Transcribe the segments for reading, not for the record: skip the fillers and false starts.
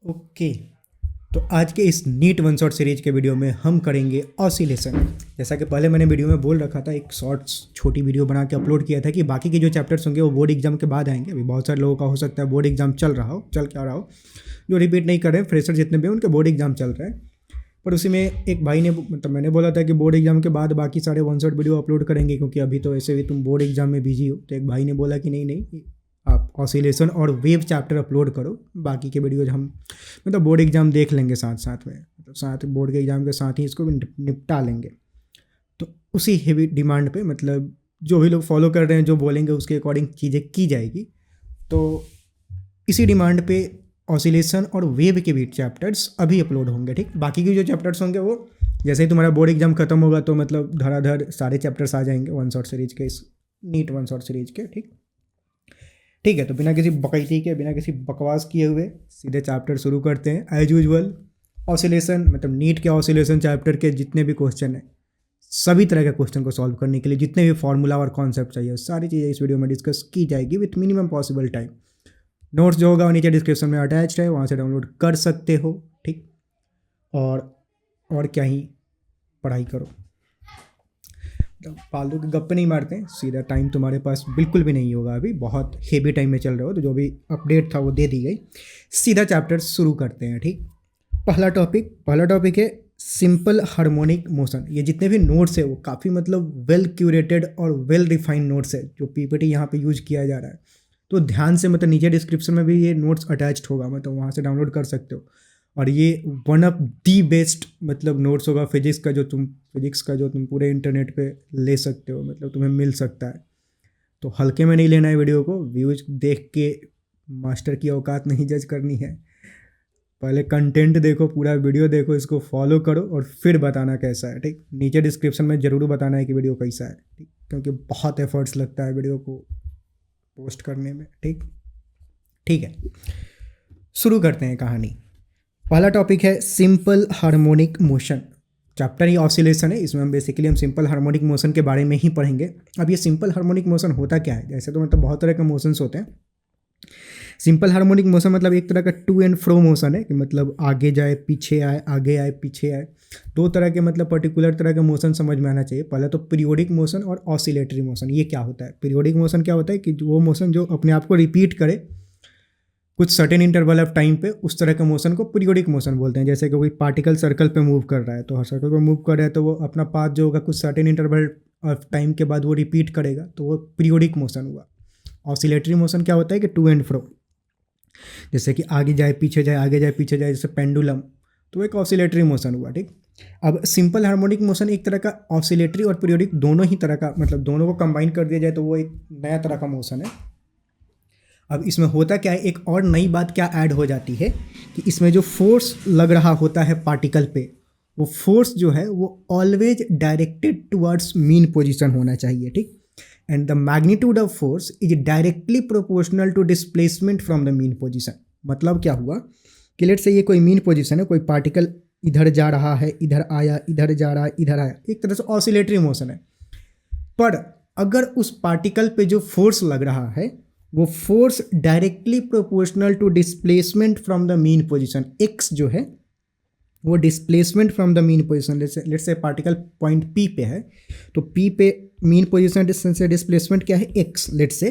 Okay. तो आज के इस नीट वन शॉट सीरीज के वीडियो में हम करेंगे ऑसिलेशन। जैसा कि पहले मैंने वीडियो में बोल रखा था, एक शॉर्ट्स छोटी वीडियो बना के अपलोड किया था कि बाकी के जो चैप्टर्स होंगे वो बोर्ड एग्जाम के बाद आएंगे। अभी बहुत सारे लोगों का हो सकता है बोर्ड एग्जाम चल क्या रहा हो, जो रिपीट नहीं कर रहे हैं, फ्रेशर जितने भी हैं उनके बोर्ड एग्जाम चल रहे हैं। पर उसी में एक भाई ने मतलब मैंने बोला था कि बोर्ड एग्जाम के बाद बाकी सारे वन शॉट वीडियो अपलोड करेंगे, क्योंकि अभी तो ऐसे भी तुम बोर्ड एग्जाम में बिजी हो। तो एक भाई ने बोला कि नहीं आप ऑसिलेशन और वेव चैप्टर अपलोड करो, बाकी के वीडियोज हम मतलब बोर्ड एग्जाम देख लेंगे साथ साथ में, मतलब साथ बोर्ड के एग्जाम के साथ ही इसको भी निपटा लेंगे। तो उसी हेवी डिमांड पे मतलब जो भी लोग फॉलो कर रहे हैं, जो बोलेंगे उसके अकॉर्डिंग चीज़ें की जाएगी। तो इसी डिमांड पे ऑसिलेशन और वेव के भी चैप्टर्स अभी अपलोड होंगे, ठीक। बाकी के जो चैप्टर्स होंगे वो जैसे ही तुम्हारा बोर्ड एग्जाम खत्म होगा तो मतलब धड़ाधड़ सारे चैप्टर्स आ जाएंगे वन शॉट सीरीज के, इस नीट वन शॉट सीरीज के, ठीक है। तो बिना किसी बकैती के, बिना किसी बकवास किए हुए सीधे चैप्टर शुरू करते हैं। एज यूजुअल ऑसिलेशन मतलब नीट के ऑसिलेशन चैप्टर के जितने भी क्वेश्चन हैं, सभी तरह के क्वेश्चन को सॉल्व करने के लिए जितने भी फॉर्मूला और कॉन्सेप्ट चाहिए, सारी चीज़ें इस वीडियो में डिस्कस की जाएगी with minimum possible time. Notes जो होगा वो नीचे डिस्क्रिप्शन में अटैच्ड है, वहाँ से डाउनलोड कर सकते हो, ठीक। और क्या ही पढ़ाई करो, फालतू के गप्पे नहीं मारते हैं। सीधा टाइम तुम्हारे पास बिल्कुल भी नहीं होगा, अभी बहुत हेवी टाइम में चल रहे हो, तो जो भी अपडेट था वो दे दी गई। सीधा चैप्टर शुरू करते हैं, ठीक। पहला टॉपिक है सिंपल हार्मोनिक मोशन। ये जितने भी नोट्स है वो काफ़ी मतलब वेल क्यूरेटेड और वेल रिफाइंड नोट्स है, जो पीपीटी यहाँ पे यूज किया जा रहा है। तो ध्यान से मतलब नीचे डिस्क्रिप्शन में भी ये नोट्स अटैच्ड होगा, मतलब वहाँ से डाउनलोड कर सकते हो। और ये वन ऑफ दी बेस्ट मतलब नोट्स होगा फिजिक्स का, जो तुम पूरे इंटरनेट पे ले सकते हो, मतलब तुम्हें मिल सकता है। तो हल्के में नहीं लेना है वीडियो को, व्यूज देख के मास्टर की औकात नहीं जज करनी है। पहले कंटेंट देखो, पूरा वीडियो देखो, इसको फॉलो करो और फिर बताना कैसा है, ठीक। नीचे डिस्क्रिप्शन में ज़रूर बताना है कि वीडियो कैसा है, ठीक, क्योंकि बहुत एफर्ट्स लगता है वीडियो को पोस्ट करने में, ठीक है। शुरू करते हैं कहानी। पहला टॉपिक है सिंपल हार्मोनिक मोशन। चैप्टर ही ऑसिलेशन है, इसमें हम बेसिकली सिंपल हार्मोनिक मोशन के बारे में ही पढ़ेंगे। अब ये सिंपल हार्मोनिक मोशन होता क्या है? जैसे तो मतलब बहुत तरह के मोशंस होते हैं। सिंपल हार्मोनिक मोशन मतलब एक तरह का टू एंड फ्रो मोशन है, कि मतलब आगे जाए पीछे आए, आगे आए पीछे आए। दो तरह के मतलब पर्टिकुलर तरह के मोशन समझ में आना चाहिए। पहले तो पीरियोडिक मोशन और ऑसिलेटरी मोशन। ये क्या होता है? पीरियोडिक मोशन क्या होता है कि वो मोशन जो अपने आप को रिपीट करे कुछ सर्टेन इंटरवल ऑफ टाइम पे, उस तरह के मोशन को पीरियोडिक मोशन बोलते हैं। जैसे कि कोई पार्टिकल सर्कल पे मूव कर रहा है, तो हर सर्कल पे मूव कर रहा है तो वो अपना पाथ जो होगा कुछ सर्टेन इंटरवल ऑफ टाइम के बाद वो रिपीट करेगा, तो वो पीरियोडिक मोशन हुआ। ऑसिलेटरी मोशन क्या होता है कि टू एंड फ्रो, जैसे कि आगे जाए पीछे जाए, आगे जाए पीछे जाए, जैसे पेंडुलम, तो एक ऑसिलेटरी मोशन हुआ, ठीक। अब सिंपल हार्मोनिक मोशन एक तरह का ऑसिलेटरी और पीरियोडिक दोनों ही तरह का, मतलब दोनों को कंबाइन कर दिया जाए तो वो एक नया तरह का मोशन है। अब इसमें होता क्या है, एक और नई बात क्या ऐड हो जाती है कि इसमें जो फोर्स लग रहा होता है पार्टिकल पे, वो फोर्स जो है वो always directed towards mean position होना चाहिए, ठीक। And the magnitude of force is directly proportional to displacement from the mean position. मतलब क्या हुआ कि लेट से ये कोई मीन पोजीशन है, कोई पार्टिकल इधर जा रहा है, इधर आया, इधर जा रहा है, इधर आया, एक तरह से ऑसिलेटरी मोशन है। पर अगर उस पार्टिकल पे जो फोर्स लग रहा है वो force directly proportional to displacement from the mean position, x जो है वो displacement from the mean position, let's say particle point P पे है, तो पी पे मीन पोजीशन डिस्टेंस से डिस्प्लेसमेंट क्या है, एक्स लेट्स से।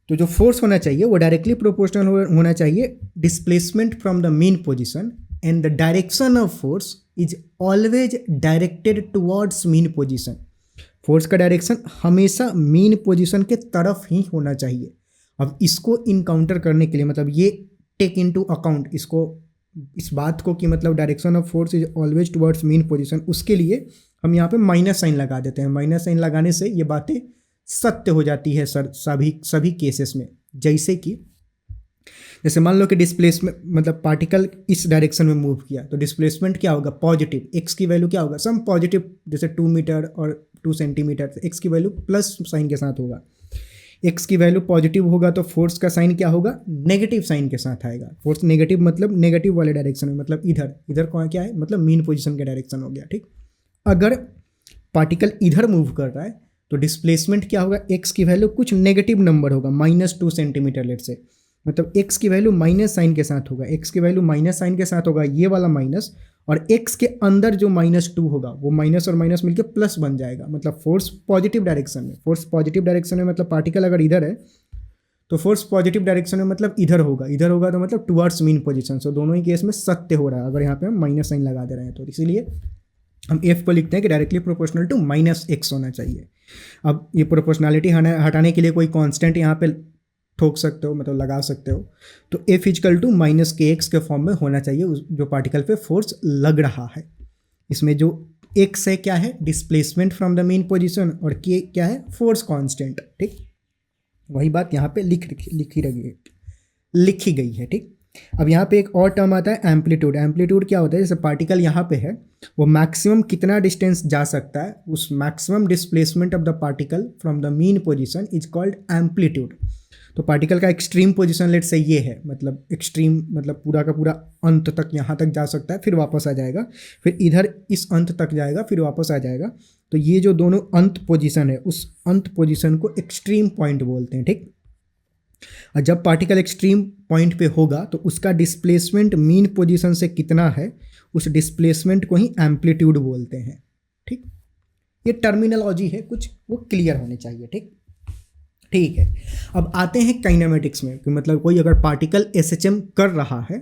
तो जो फोर्स होना चाहिए वो डायरेक्टली प्रोपोर्शनल होना चाहिए displacement from the mean position, and the direction of force is always directed towards mean position. Force का डायरेक्शन हमेशा मीन पोजीशन के तरफ ही होना चाहिए। अब इसको इनकाउंटर करने के लिए मतलब ये टेक इनटू अकाउंट इसको, इस बात को कि मतलब direction of force is always towards mean position, उसके लिए हम यहाँ पे माइनस साइन लगा देते हैं। माइनस साइन लगाने से ये बातें सत्य हो जाती है सर सभी केसेस में। जैसे मान लो कि डिस्प्लेसमेंट मतलब पार्टिकल इस डायरेक्शन में मूव किया, तो डिस्प्लेसमेंट क्या होगा, पॉजिटिव। एक्स की वैल्यू क्या होगा, सम पॉजिटिव, जैसे 2 मीटर और 2 सेंटीमीटर, तो एक्स की वैल्यू प्लस साइन के साथ होगा। एक्स की वैल्यू पॉजिटिव होगा तो फोर्स का साइन क्या होगा, नेगेटिव साइन के साथ आएगा। फोर्स नेगेटिव मतलब नेगेटिव वाले डायरेक्शन में, मतलब इधर कौन क्या है, मतलब मीन पोजीशन का डायरेक्शन हो गया, ठीक। अगर पार्टिकल इधर मूव कर रहा है तो डिस्प्लेसमेंट क्या होगा, एक्स की वैल्यू कुछ नेगेटिव नंबर होगा, -2 सेंटीमीटर लेट से। मतलब x की वैल्यू माइनस साइन के साथ होगा, x की वैल्यू माइनस साइन के साथ होगा, ये वाला माइनस, और x के अंदर जो -2 होगा वो माइनस और माइनस मिलकर प्लस बन जाएगा, मतलब फोर्स पॉजिटिव डायरेक्शन में। फोर्स पॉजिटिव डायरेक्शन में मतलब पार्टिकल अगर इधर है तो फोर्स पॉजिटिव डायरेक्शन में मतलब इधर होगा, इधर होगा तो मतलब टुवर्ड्स मीन पोजीशन। सो दोनों ही केस में सत्य हो रहा है अगर यहाँ पे हम माइनस साइन लगा दे रहे हैं तो। इसीलिए हम एफ को लिखते हैं कि डायरेक्टली प्रोपोर्शनल टू -x होना चाहिए। अब ये प्रोपोर्शनैलिटी हटाने के लिए कोई कांस्टेंट यहाँ पे ठोक सकते हो, मतलब लगा सकते हो, तो एफ इजकल टू -kx के फॉर्म में होना चाहिए जो पार्टिकल पे फोर्स लग रहा है। इसमें जो x है क्या है, displacement from the main position, और k क्या है, फोर्स कांस्टेंट। ठीक, वही बात यहाँ पे लिखी गई है। ठीक, अब यहाँ पे एक और टर्म आता है एम्पलीट्यूड। एम्पलीट्यूड क्या होता है, जैसे पार्टिकल यहाँ पे है, वो मैक्सिमम कितना डिस्टेंस जा सकता है, उस maximum displacement of the particle from the mean position is called amplitude. तो पार्टिकल का एक्सट्रीम पोजीशन लेट से ये है, मतलब एक्सट्रीम मतलब पूरा का पूरा अंत तक यहाँ तक जा सकता है, फिर वापस आ जाएगा, फिर इधर इस अंत तक जाएगा, फिर वापस आ जाएगा। तो ये जो दोनों अंत पोजीशन है, उस अंत पोजीशन को एक्सट्रीम पॉइंट बोलते हैं। ठीक, और जब पार्टिकल एक्सट्रीम पॉइंट पे होगा तो उसका डिस्प्लेसमेंट मीन पोजीशन से कितना है, उस डिस्प्लेसमेंट को ही एम्पलीट्यूड बोलते हैं। ठीक, ये टर्मिनोलॉजी है, कुछ वो क्लियर होने चाहिए। ठीक है। अब आते हैं काइनेमेटिक्स में कि मतलब कोई अगर पार्टिकल एसएचएम कर रहा है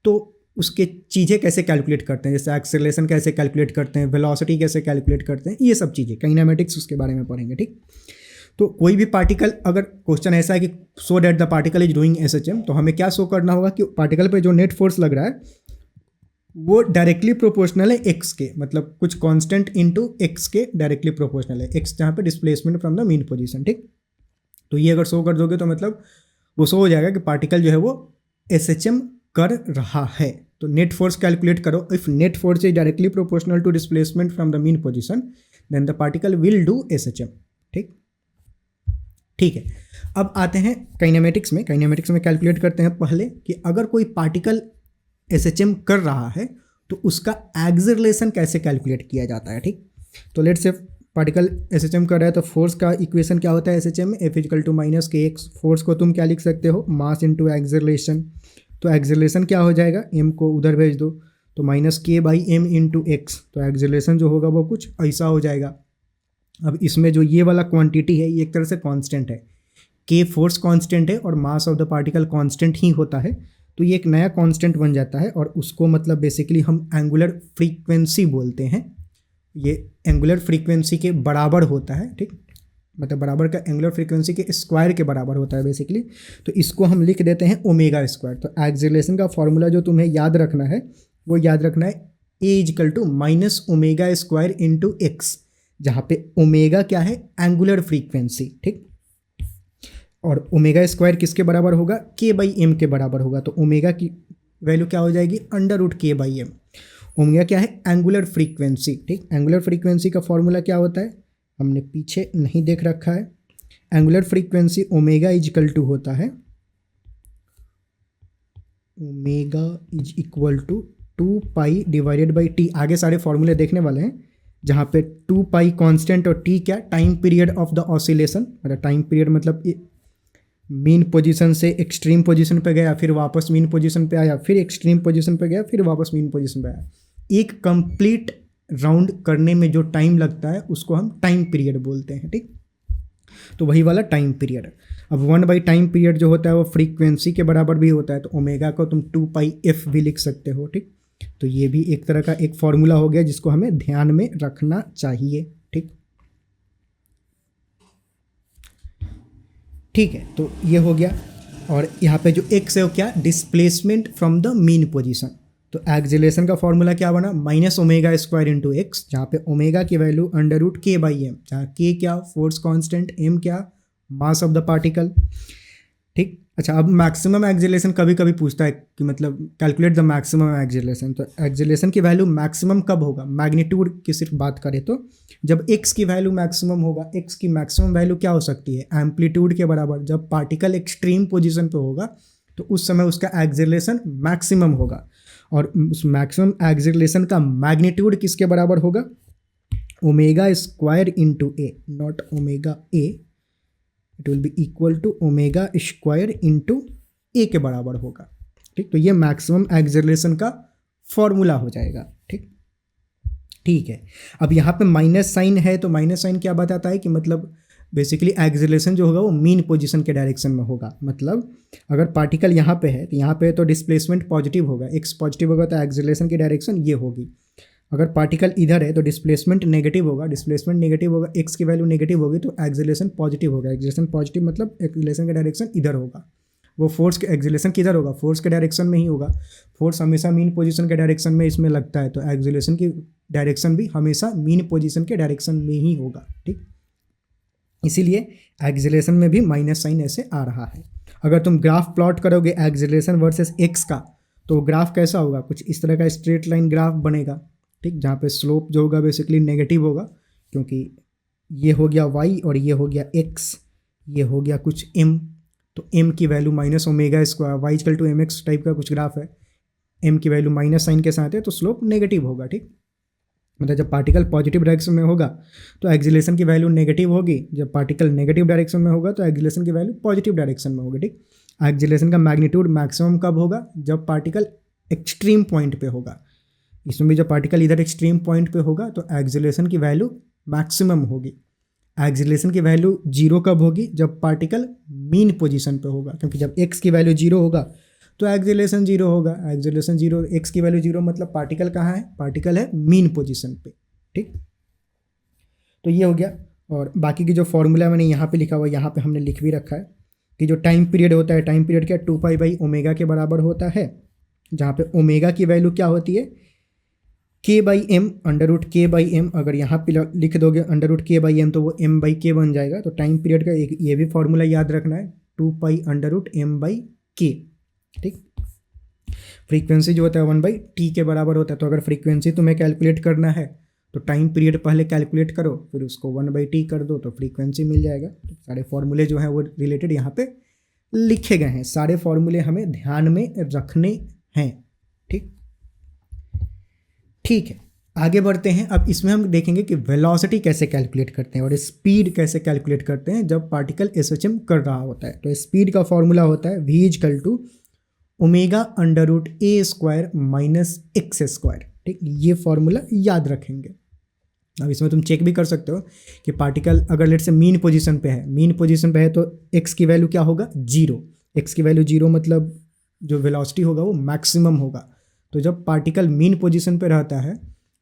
तो उसके चीज़ें कैसे कैलकुलेट करते हैं, जैसे एक्सेलरेशन कैसे कैलकुलेट करते हैं, वेलोसिटी कैसे कैलकुलेट करते हैं, ये सब चीज़ें काइनेमेटिक्स उसके बारे में पढ़ेंगे। ठीक, तो कोई भी पार्टिकल, अगर क्वेश्चन ऐसा है कि so that the particle is doing SHM, तो हमें क्या शो करना होगा कि पार्टिकल पे जो नेट फोर्स लग रहा है वो डायरेक्टली प्रोपोर्शनल है एक्स के, मतलब कुछ कांस्टेंट इनटू एक्स के डायरेक्टली प्रोपोर्शनल है, एक्स जहाँ पे displacement from the mean position. ठीक, तो ये अगर शो कर दोगे तो मतलब वो शो हो जाएगा कि पार्टिकल जो है वो एसएचएम कर रहा है। तो नेट फोर्स कैलकुलेट करो, if net force is directly proportional to displacement from the mean position then the particle will do SHM. ठीक है। अब आते हैं काइनेमेटिक्स में। काइनेमेटिक्स में कैलकुलेट करते हैं पहले कि अगर कोई पार्टिकल एसएचएम कर रहा है तो उसका एक्सेलरेशन कैसे कैलकुलेट किया जाता है। ठीक, तो लेट्स से पार्टिकल एसएचएम कर रहा है तो फोर्स का इक्वेशन क्या होता है एसएचएम में, F equal to -kx। Force को तुम क्या लिख सकते हो, मास इनटू एक्सेलरेशन। तो एक्सेलरेशन क्या हो जाएगा, m को उधर भेज दो तो -k/m इंटू एक्स, तो एक्सेलरेशन जो होगा वो कुछ ऐसा हो जाएगा। अब इसमें जो ये वाला क्वांटिटी है ये एक तरह से कांस्टेंट है, k फोर्स कांस्टेंट है और mass of the particle constant ही होता है, तो ये एक नया कांस्टेंट बन जाता है और उसको मतलब बेसिकली हम एंगुलर फ्रीक्वेंसी बोलते हैं। ये एंगुलर फ्रीक्वेंसी के बराबर होता है। ठीक, मतलब बराबर का एंगुलर फ्रीक्वेंसी के स्क्वायर के बराबर होता है बेसिकली, तो इसको हम लिख देते हैं ओमेगा स्क्वायर। तो एक्सेलरेशन का फॉर्मूला जो तुम्हें याद रखना है वो याद रखना है a equal to -omega square into x, जहाँ पे ओमेगा क्या है, एंगुलर फ्रीक्वेंसी। ठीक, और ओमेगा स्क्वायर किसके बराबर होगा, k/m के बराबर होगा। तो ओमेगा की वैल्यू क्या हो जाएगी, √k/m। ओमेगा क्या है, एंगुलर फ्रीक्वेंसी। ठीक, एंगुलर फ्रीक्वेंसी का फॉर्मूला क्या होता है, हमने पीछे नहीं देख रखा है। Angular frequency omega equal to होता है, omega is equal to 2π divided by T. आगे सारे फॉर्मूले देखने वाले हैं जहाँ पे 2π कांस्टेंट और टी क्या, time period of the oscillation. मतलब टाइम पीरियड मतलब मीन पोजीशन से एक्सट्रीम पोजीशन पे गया, फिर वापस मीन पोजीशन पे आया, फिर एक्सट्रीम पोजीशन पे गया, फिर वापस मीन पोजीशन पे आया। एक कंप्लीट राउंड करने में जो टाइम लगता है उसको हम टाइम पीरियड बोलते हैं। ठीक, तो वही वाला टाइम पीरियड। अब 1/, टाइम पीरियड जो होता है वो फ्रीक्वेंसी के बराबर भी होता है, तो ओमेगा को तुम 2πf भी लिख सकते हो। ठीक, तो ये भी एक तरह का एक फॉर्मूला हो गया जिसको हमें ध्यान में रखना चाहिए। ठीक है, तो ये हो गया। और यहाँ पे जो x है वो क्या, displacement from the mean position. तो एक्सेलरेशन का फॉर्मूला क्या बना, -ओमेगा स्क्वायर इंटू एक्स, जहाँ पे ओमेगा की वैल्यू √k/m, जहाँ k क्या, फोर्स कांस्टेंट, m क्या, मास ऑफ द पार्टिकल। ठीक, अच्छा, अब मैक्सिमम एक्सेलरेशन कभी कभी पूछता है कि मतलब कैलकुलेट द मैक्सिमम एक्सेलरेशन। तो एक्सेलरेशन की वैल्यू मैक्सिमम कब होगा, मैग्नीट्यूड की सिर्फ बात करें तो जब x की वैल्यू मैक्सिमम होगा। x की मैक्सिमम वैल्यू क्या हो सकती है, एम्पलीट्यूड के बराबर। जब पार्टिकल एक्सट्रीम पोजीशन पे होगा तो उस समय उसका एक्सेलरेशन मैक्सिमम होगा, और उस मैक्सिमम एक्सेलरेशन का मैग्नीट्यूड किसके बराबर होगा, omega square into A, not omega A, it will be equal to omega square into A के बराबर होगा। ठीक, तो ये मैक्सिमम एक्सेलरेशन का फॉर्मूला हो जाएगा। ठीक, ठीक है। अब यहाँ पे माइनस साइन है, तो माइनस साइन क्या बताता है कि मतलब बेसिकली एक्सेलरेशन जो होगा वो मीन पोजीशन के डायरेक्शन में होगा। मतलब अगर पार्टिकल यहाँ पे है तो यहाँ पे तो डिस्प्लेसमेंट पॉजिटिव होगा, एक्स पॉजिटिव होगा तो एक्सेलरेशन की डायरेक्शन ये होगी। अगर पार्टिकल इधर है तो डिस्प्लेसमेंट नेगेटिव होगा, डिस्प्लेसमेंट नेगेटिव होगा, एक्स की वैल्यू नेगेटिव होगी तो एक्सेलरेशन पॉजिटिव होगा। एक्सेलरेशन पॉजिटिव मतलब एक्सेलरेशन का डायरेक्शन इधर होगा। वो फोर्स के एक्सेलरेशन किधर होगा, फोर्स के डायरेक्शन में ही होगा। फोर्स हमेशा मीन पोजीशन के डायरेक्शन में इसमें लगता है, तो एक्सेलरेशन की डायरेक्शन भी हमेशा मीन पोजीशन के डायरेक्शन में ही होगा। ठीक, इसीलिए एक्सेलरेशन में भी माइनस साइन ऐसे आ रहा है। अगर तुम ग्राफ प्लॉट करोगे एक्सेलरेशन वर्सेस एक्स का, तो ग्राफ कैसा होगा, कुछ इस तरह का स्ट्रेट लाइन ग्राफ बनेगा। ठीक, जहाँ पे स्लोप जो होगा बेसिकली नेगेटिव होगा, क्योंकि ये हो गया y और ये हो गया x, ये हो गया कुछ m, तो m की value minus omega square, y equal to mx type का कुछ ग्राफ है। m की वैल्यू माइनस साइन के साथ है तो स्लोप नेगेटिव होगा। ठीक, मतलब जब पार्टिकल पॉजिटिव डायरेक्शन में होगा तो एक्सेलरेशन की वैल्यू नेगेटिव होगी, जब पार्टिकल नेगेटिव डायरेक्शन में होगा तो एक्सेलरेशन की वैल्यू पॉजिटिव डायरेक्शन में होगी। ठीक, एक्सेलरेशन का मैग्नीट्यूड मैक्सिमम कब होगा, जब पार्टिकल एक्सट्रीम पॉइंट पे होगा। इसमें भी जब पार्टिकल इधर एक्सट्रीम पॉइंट पे होगा तो एक्सेलरेशन की वैल्यू मैक्सिमम होगी। एक्सेलरेशन की वैल्यू जीरो कब होगी, जब पार्टिकल मीन पोजीशन पे होगा, क्योंकि जब एक्स की वैल्यू जीरो होगा तो एक्सेलरेशन जीरो होगा। एक्सेलरेशन जीरो, एक्स की वैल्यू जीरो मतलब पार्टिकल कहाँ है, पार्टिकल है मीन पोजीशन पे। ठीक, तो ये हो गया। और बाकी की जो फॉर्मूला मैंने यहाँ पे लिखा हुआ है, यहाँ पे हमने लिख भी रखा है कि जो टाइम पीरियड होता है, टाइम पीरियड क्या 2π/ω के बराबर होता है, जहाँ पे ओमेगा की वैल्यू क्या होती है k/m, √k/m। अगर यहाँ पे लिख दोगे √k/m तो वो m/k बन जाएगा। तो टाइम पीरियड का एक ये भी फॉर्मूला याद रखना है, 2π√m/k। ठीक, फ्रीक्वेंसी जो होता है 1/t के बराबर होता है। तो अगर फ्रीक्वेंसी तुम्हें कैलकुलेट करना है तो टाइम पीरियड पहले कैलकुलेट करो, फिर उसको 1/t कर दो तो फ्रीक्वेंसी मिल जाएगा। तो सारे फॉर्मूले जो हैं वो रिलेटेड यहाँ पे लिखे गए हैं, सारे फॉर्मूले हमें ध्यान में रखने हैं। ठीक, ठीक है, आगे बढ़ते हैं। अब इसमें हम देखेंगे कि वेलोसिटी कैसे कैलकुलेट करते हैं और स्पीड कैसे कैलकुलेट करते हैं जब पार्टिकल एसएचएम कर रहा होता है। तो स्पीड का फॉर्मूला होता है v = ω√a² - x²। ठीक, ये फॉर्मूला याद रखेंगे। अब इसमें तुम चेक भी कर सकते हो कि पार्टिकल अगर लेट से मीन पोजीशन पे है, मीन पोजीशन पे है तो x की वैल्यू क्या होगा, जीरो। x की वैल्यू जीरो मतलब जो वेलोसिटी होगा वो मैक्सिमम होगा। तो जब पार्टिकल मीन पोजीशन पे रहता है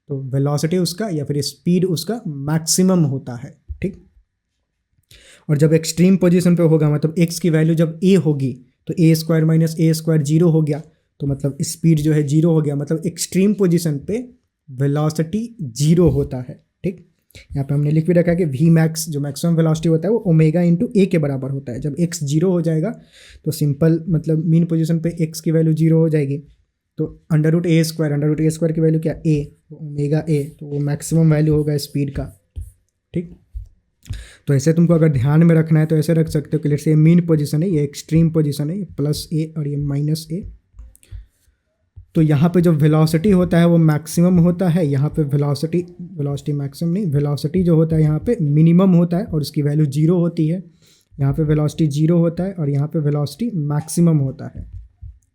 तो वेलोसिटी उसका या फिर स्पीड उसका मैक्सिमम होता है। ठीक, और जब एक्सट्रीम पोजीशन पे होगा मतलब x की वैल्यू जब a होगी तो a² - a² जीरो हो गया, तो मतलब स्पीड जो है जीरो हो गया, मतलब एक्सट्रीम पोजीशन पे वेलोसिटी जीरो होता है। ठीक, यहाँ पे हमने लिख भी रखा है कि v max जो मैक्सिमम वेलोसिटी होता है वो ω/a के बराबर होता है। जब x जीरो हो जाएगा तो सिंपल मतलब मीन पोजीशन पे x की वैल्यू जीरो हो जाएगी, तो √a² की वैल्यू क्या a, तो ω/a, तो वो मैक्सिमम वैल्यू होगा स्पीड का। ठीक, तो ऐसे तुमको अगर ध्यान में रखना है तो ऐसे रख सकते हो कि लेट्स से मीन पोजीशन है, ये एक्सट्रीम पोजीशन है, ये +a और ये -a। तो यहाँ पे जो वेलोसिटी होता है वो मैक्सिमम होता है, यहाँ पे वेलोसिटी मैक्सिमम नहीं, वेलोसिटी जो होता है यहाँ पे मिनिमम होता है और उसकी वैल्यू जीरो होती है। यहाँ पे वेलोसिटी जीरो होता है और यहाँ पे वेलोसिटी मैक्सिमम होता है।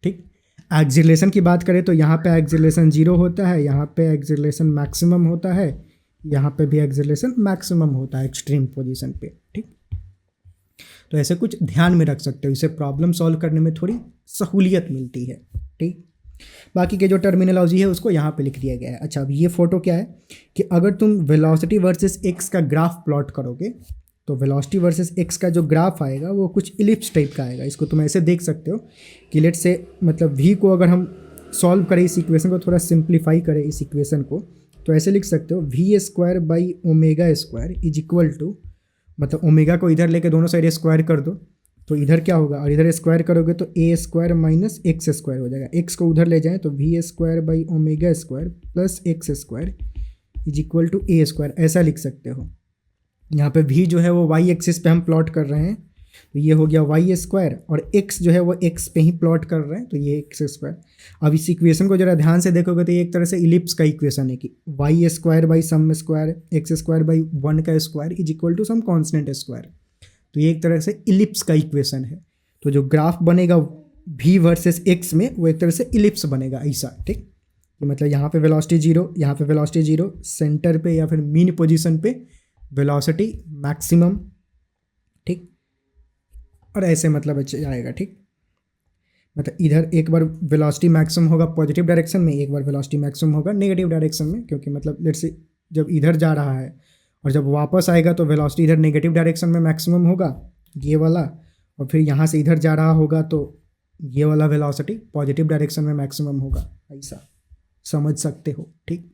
ठीक, एक्सेलरेशन की बात करें तो यहाँ पे एक्सेलरेशन जीरो होता है, यहाँ पे एक्सेलरेशन मैक्सिमम होता है, यहाँ पे भी एक्सेलरेशन मैक्सिमम होता है एक्सट्रीम पोजीशन पे। ठीक, तो ऐसे कुछ ध्यान में रख सकते हो, इसे प्रॉब्लम सॉल्व करने में थोड़ी सहूलियत मिलती है। ठीक, बाकी के जो टर्मिनोलॉजी है उसको यहाँ पे लिख दिया गया है। अच्छा, अब ये फोटो क्या है कि अगर तुम वेलोसिटी वर्सेस एक्स का ग्राफ प्लॉट करोगे तो वेलोसिटी वर्सेस एक्स का जो ग्राफ आएगा वो कुछ इलिप्स टाइप का आएगा। इसको तुम ऐसे देख सकते हो कि लेट से मतलब v को अगर हम सॉल्व करें, इस इक्वेशन को थोड़ा सिंप्लीफाई करें इस इक्वेशन को, तो ऐसे लिख सकते हो v² / ω² मतलब ओमेगा को इधर लेके दोनों साइड स्क्वायर कर दो तो इधर क्या होगा, और इधर स्क्वायर करोगे तो a² - x² हो जाएगा। x को उधर ले जाएं तो v² / ω² + x² = a², ऐसा लिख सकते हो। यहाँ पे v जो है वो y एक्सिस पे हम प्लॉट कर रहे हैं तो ये हो गया y² और x जो है वो x पे ही प्लॉट कर रहे हैं तो ये x²। अब इस इक्वेशन को जरा ध्यान से देखोगे तो ये एक तरह से इलिप्स का इक्वेशन है कि y² / सम स्क्वायर x² / 1 का स्क्वायर = सम कांस्टेंट स्क्वायर। तो ये एक तरह से इलिप्स का इक्वेशन है। तो जो ग्राफ बनेगा v वर्सेस x में वो एक तरह से इलिप्स बनेगा ऐसा, ठीक। कि मतलब यहाँ पे वेलोसिटी जीरो, यहाँ पे वेलोसिटी जीरो, सेंटर पे या फिर मीन पोजीशन पे वेलोसिटी मैक्सिमम, ठीक। और ऐसे मतलब आएगा, ठीक। मतलब इधर एक बार वेलोसिटी मैक्सिमम होगा पॉजिटिव डायरेक्शन में, एक बार वेलोसिटी मैक्सिमम होगा नेगेटिव डायरेक्शन में, क्योंकि मतलब लेट्स से जब इधर जा रहा है और जब वापस आएगा तो वेलोसिटी इधर नेगेटिव डायरेक्शन में मैक्सिमम होगा ये वाला, और फिर यहाँ से इधर जा रहा होगा तो ये वाला वेलोसिटी पॉजिटिव डायरेक्शन में मैक्सिमम होगा, ऐसा समझ सकते हो, ठीक।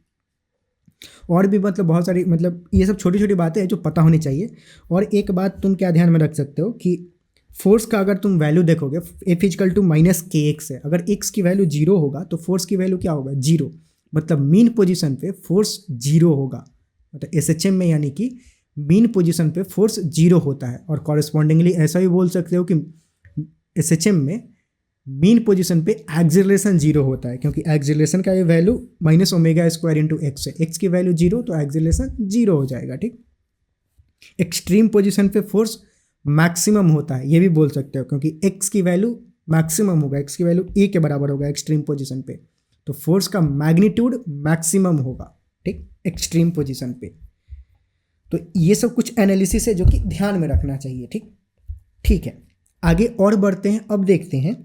और भी मतलब बहुत सारी मतलब ये सब छोटी छोटी बातें हैं जो पता होनी चाहिए। और एक बात तुम क्या ध्यान में रख सकते हो कि फोर्स का अगर तुम वैल्यू देखोगे F equal to minus k x है, अगर x की वैल्यू जीरो होगा तो फोर्स की वैल्यू क्या होगा, जीरो। मतलब मीन पोजीशन पे फोर्स जीरो होगा, मतलब SHM में यानी कि मीन पोजीशन पे फोर्स जीरो होता है। और कॉरेस्पॉन्डिंगली ऐसा भी बोल सकते हो कि SHM में मीन पोजीशन पे एक्सेलरेशन जीरो होता है, क्योंकि एक्सेलरेशन का ये value minus omega square into x है, एक्स की वैल्यू जीरो तो एक्सेलरेशन जीरो हो जाएगा, ठीक। एक्सट्रीम पोजीशन पे फोर्स मैक्सिमम होता है, ये भी बोल सकते हो, क्योंकि x की वैल्यू मैक्सिमम होगा, x की वैल्यू a के बराबर होगा एक्सट्रीम पोजीशन पे, तो फोर्स का मैग्नीट्यूड मैक्सिमम होगा, ठीक, एक्सट्रीम पोजीशन पे। तो ये सब कुछ एनालिसिस है जो कि ध्यान में रखना चाहिए, ठीक। ठीक है, आगे और बढ़ते हैं। अब देखते हैं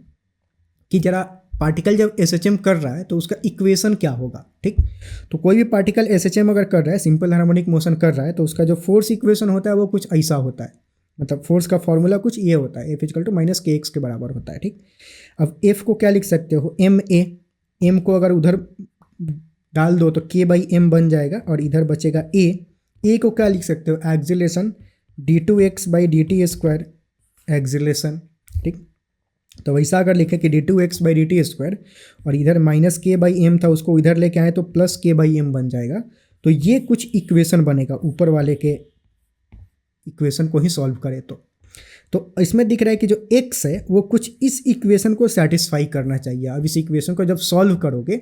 कि जरा पार्टिकल जब SHM कर रहा है तो उसका इक्वेशन क्या होगा, ठीक। तो कोई भी पार्टिकल SHM अगर कर रहा है, सिंपल हार्मोनिक मोशन कर रहा है, तो उसका जो फोर्स इक्वेशन होता है वो कुछ ऐसा होता है। मतलब फोर्स का फॉर्मूला कुछ ये होता है, F equal to minus k x के बराबर होता है, ठीक। अब F को क्या लिख सकते हो, M को अगर उधर डाल दो तो K/M बन जाएगा, और इधर बचेगा A को क्या लिख सकते हो, एक्सेलरेशन d2x/dt² एक्सेलरेशन, ठीक। तो वैसा अगर लिखे कि d2x/dt² और इधर माइनस K/M था, उसको इधर लेके आए तो प्लस K/M बन जाएगा। तो ये कुछ इक्वेशन बनेगा ऊपर वाले के इक्वेशन को ही सॉल्व करें तो इसमें दिख रहा है कि जो x है वो कुछ इस इक्वेशन को सेटिस्फाई करना चाहिए। अब इस इक्वेशन को जब सॉल्व करोगे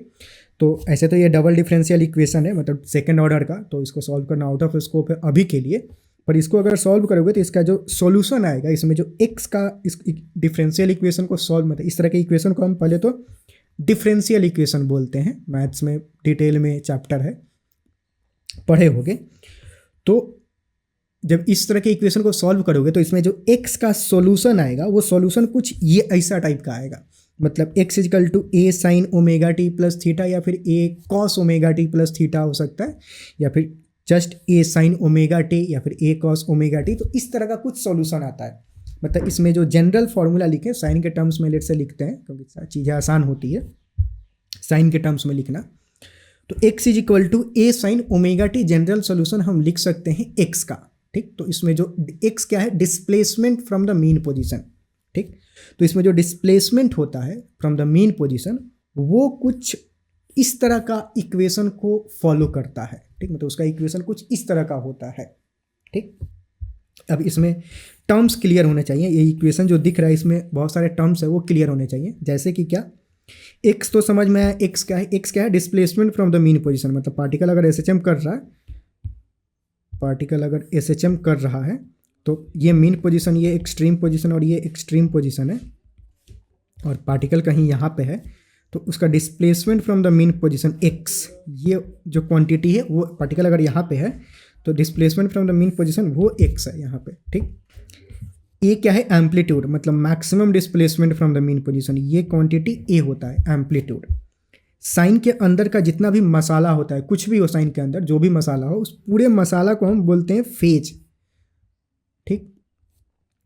तो ऐसे तो ये डबल डिफरेंशियल इक्वेशन है, मतलब सेकंड ऑर्डर का, तो इसको सॉल्व करना आउट ऑफ स्कोप है अभी के लिए। पर इसको अगर सॉल्व करोगे तो इसका जो सॉल्यूशन आएगा, इसमें जो x का इस डिफरेंशियल इक्वेशन को सॉल्व, मतलब इस तरह के इक्वेशन को हम पहले तो डिफरेंशियल इक्वेशन बोलते हैं, मैथ्स में डिटेल में चैप्टर है, पढ़े होगे। तो जब इस तरह के इक्वेशन को सॉल्व करोगे तो इसमें जो x का सॉल्यूशन आएगा वो सॉल्यूशन कुछ ये ऐसा टाइप का आएगा। मतलब x equal to a sine omega t plus theta, या फिर a cos omega t plus theta हो सकता है, या फिर just a sine omega t या फिर a कॉस ओमेगा टी। तो इस तरह का कुछ सॉल्यूशन आता है। मतलब इसमें जो जनरल फॉर्मूला लिखे साइन के टर्म्स में लेट से लिखते हैं, क्योंकि चीज़ें आसान होती है साइन के टर्म्स में लिखना। तो x is equal to a sine omega t general solution हम लिख सकते हैं x का, ठीक। तो इसमें जो x क्या है, displacement from the mean position, ठीक। तो इसमें जो डिस्प्लेसमेंट होता है फ्रॉम द मीन पोजीशन वो कुछ इस तरह का इक्वेशन को फॉलो करता है, ठीक। मतलब उसका इक्वेशन कुछ इस तरह का होता है, ठीक। अब इसमें टर्म्स क्लियर होने चाहिए। ये इक्वेशन जो दिख रहा है इसमें बहुत सारे टर्म्स है वो क्लियर होने चाहिए। जैसे कि क्या, x तो समझ में आया, x क्या है, x क्या है, displacement from the mean position. मतलब पार्टिकल अगर SHM कर रहा है, पार्टिकल अगर SHM कर रहा है तो ये मीन पोजीशन, ये एक्सट्रीम पोजीशन और ये एक्सट्रीम पोजीशन है, और पार्टिकल कहीं यहाँ पे है, तो उसका displacement from the mean position x, ये जो क्वांटिटी है वो पार्टिकल अगर यहाँ पे है तो displacement from the mean position वो x है यहाँ पे, ठीक। ए क्या है, एम्पलीट्यूड, मतलब maximum displacement from the mean position, ये क्वांटिटी ए होता है एम्पलीट्यूड। साइन के अंदर का जितना भी मसाला होता है, कुछ भी हो साइन के अंदर जो भी मसाला हो, उस पूरे मसाला को हम बोलते हैं फेज, ठीक।